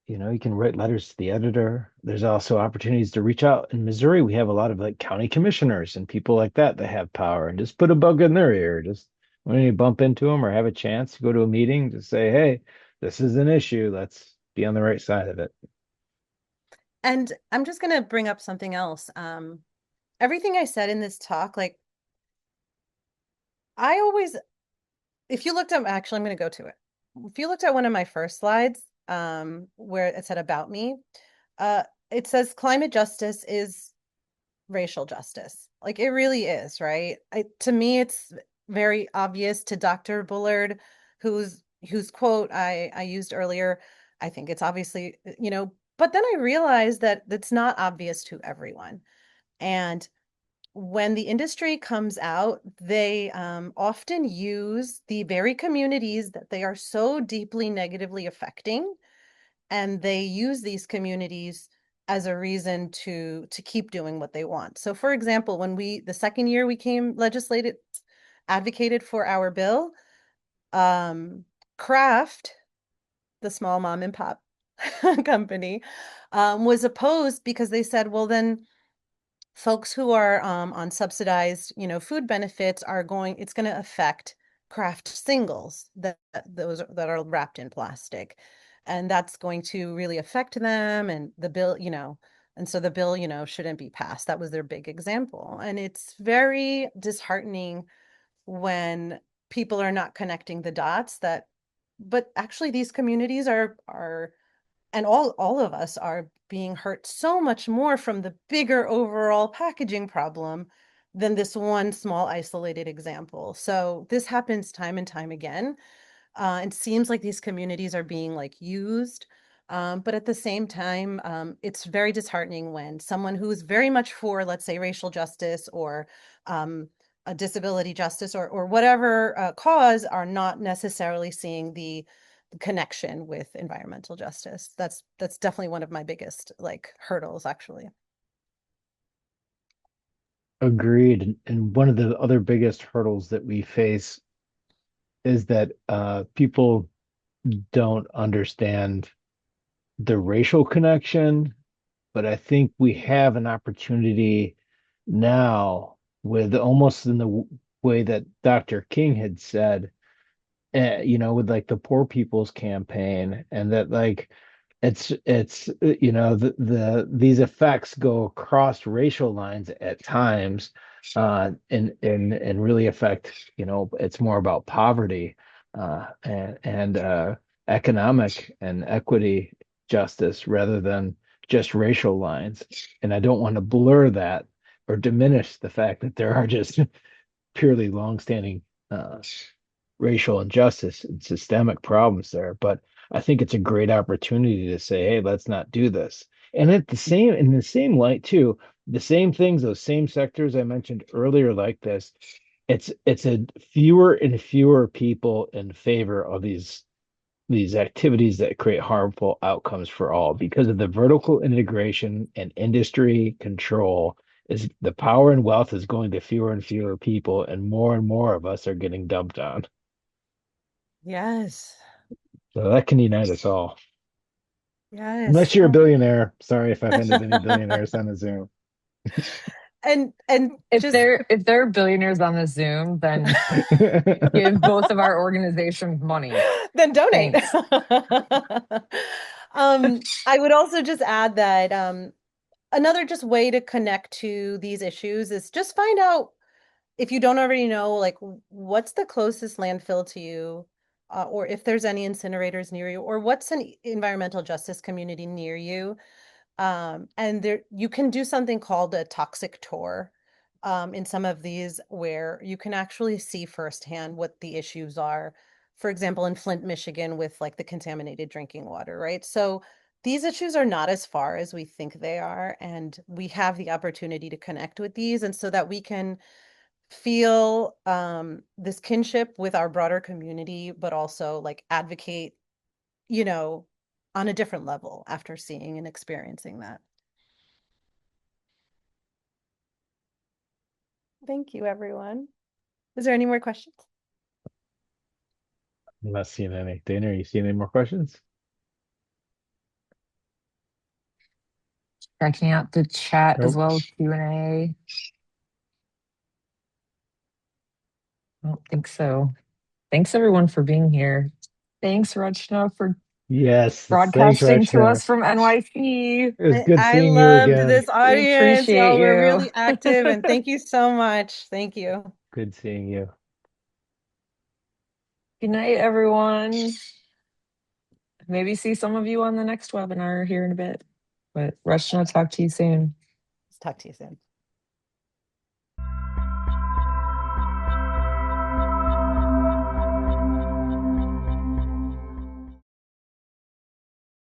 you can write letters to the editor. There's also opportunities to reach out. In Missouri, we have a lot of like county commissioners and people like that that have power and just put a bug in their ear. Just when you bump into them or have a chance to go to a meeting, just say, hey, this is an issue. Let's be on the right side of it. And I'm just going to bring up something else. Everything I said in this talk, like I always, if you looked at, actually, I'm going to go to it. If you looked at one of my first slides, where it said about me, uh, it says climate justice is racial justice. Like it really is, right? To me, it's very obvious to Dr. Bullard, whose quote I used earlier. I think it's obviously, but then I realized that it's not obvious to everyone. And when the industry comes out, they often use the very communities that they are so deeply negatively affecting, and they use these communities as a reason to keep doing what they want. So, for example, when the second year we came legislated, advocated for our bill, um, Kraft, the small mom and pop company, was opposed because they said, well, then folks who are on subsidized, food benefits it's going to affect craft singles those that are wrapped in plastic, and that's going to really affect them. And the bill, and so the bill, shouldn't be passed. That was their big example, and it's very disheartening when people are not connecting the dots but actually these communities are and all of us are being hurt so much more from the bigger overall packaging problem than this one small isolated example. So this happens time and time again. It seems like these communities are being like used. But at the same time, it's very disheartening when someone who is very much for, let's say, racial justice or a disability justice or whatever cause are not necessarily seeing the connection with environmental justice. That's definitely one of my biggest like hurdles, actually. Agreed. And one of the other biggest hurdles that we face is that people don't understand the racial connection, but I think we have an opportunity now with almost in the way that Dr. King had said, with like the Poor People's Campaign, and that like it's these effects go across racial lines at times, and really affect, it's more about poverty, and economic and equity justice rather than just racial lines. And I don't want to blur that or diminish the fact that there are just purely longstanding uh, racial injustice and systemic problems there. But I think it's a great opportunity to say, hey, let's not do this. And in the same light too, the same things, those same sectors I mentioned earlier, like this, it's a fewer and fewer people in favor of these activities that create harmful outcomes for all because of the vertical integration and industry control. Is the power and wealth is going to fewer and fewer people, and more of us are getting dumped on. Yes. So that can unite us all. Yes. Unless you're a billionaire. Sorry if I offended any billionaires on the Zoom. And If just there are billionaires on the Zoom, then give both of our organizations money. then donate. Thanks. I would also just add that another just way to connect to these issues is just find out, if you don't already know, like what's the closest landfill to you, or if there's any incinerators near you, or what's an environmental justice community near you. And there you can do something called a toxic tour in some of these, where you can actually see firsthand what the issues are. For example, in Flint, Michigan, with like the contaminated drinking water, right? So these issues are not as far as we think they are, and we have the opportunity to connect with these, and so that we can feel this kinship with our broader community, but also like advocate, you know, on a different level after seeing and experiencing that. Thank you, everyone. Is there any more questions? I'm not seeing any. Dana, are you seeing any more questions? Checking out the chat as Nope. well as Q&A. I don't think so. Thanks everyone for being here. Thanks, Rachana, for Yes. Thanks, broadcasting to Rachna. us from NYC. It was good I seeing you loved again. this We audience. appreciate Y'all were you. really active, and thank you so much. Thank you. Good seeing you. Good night, everyone. Maybe see some of you on the next webinar here in a bit. But Rachana, talk to you soon. Let's talk to you soon.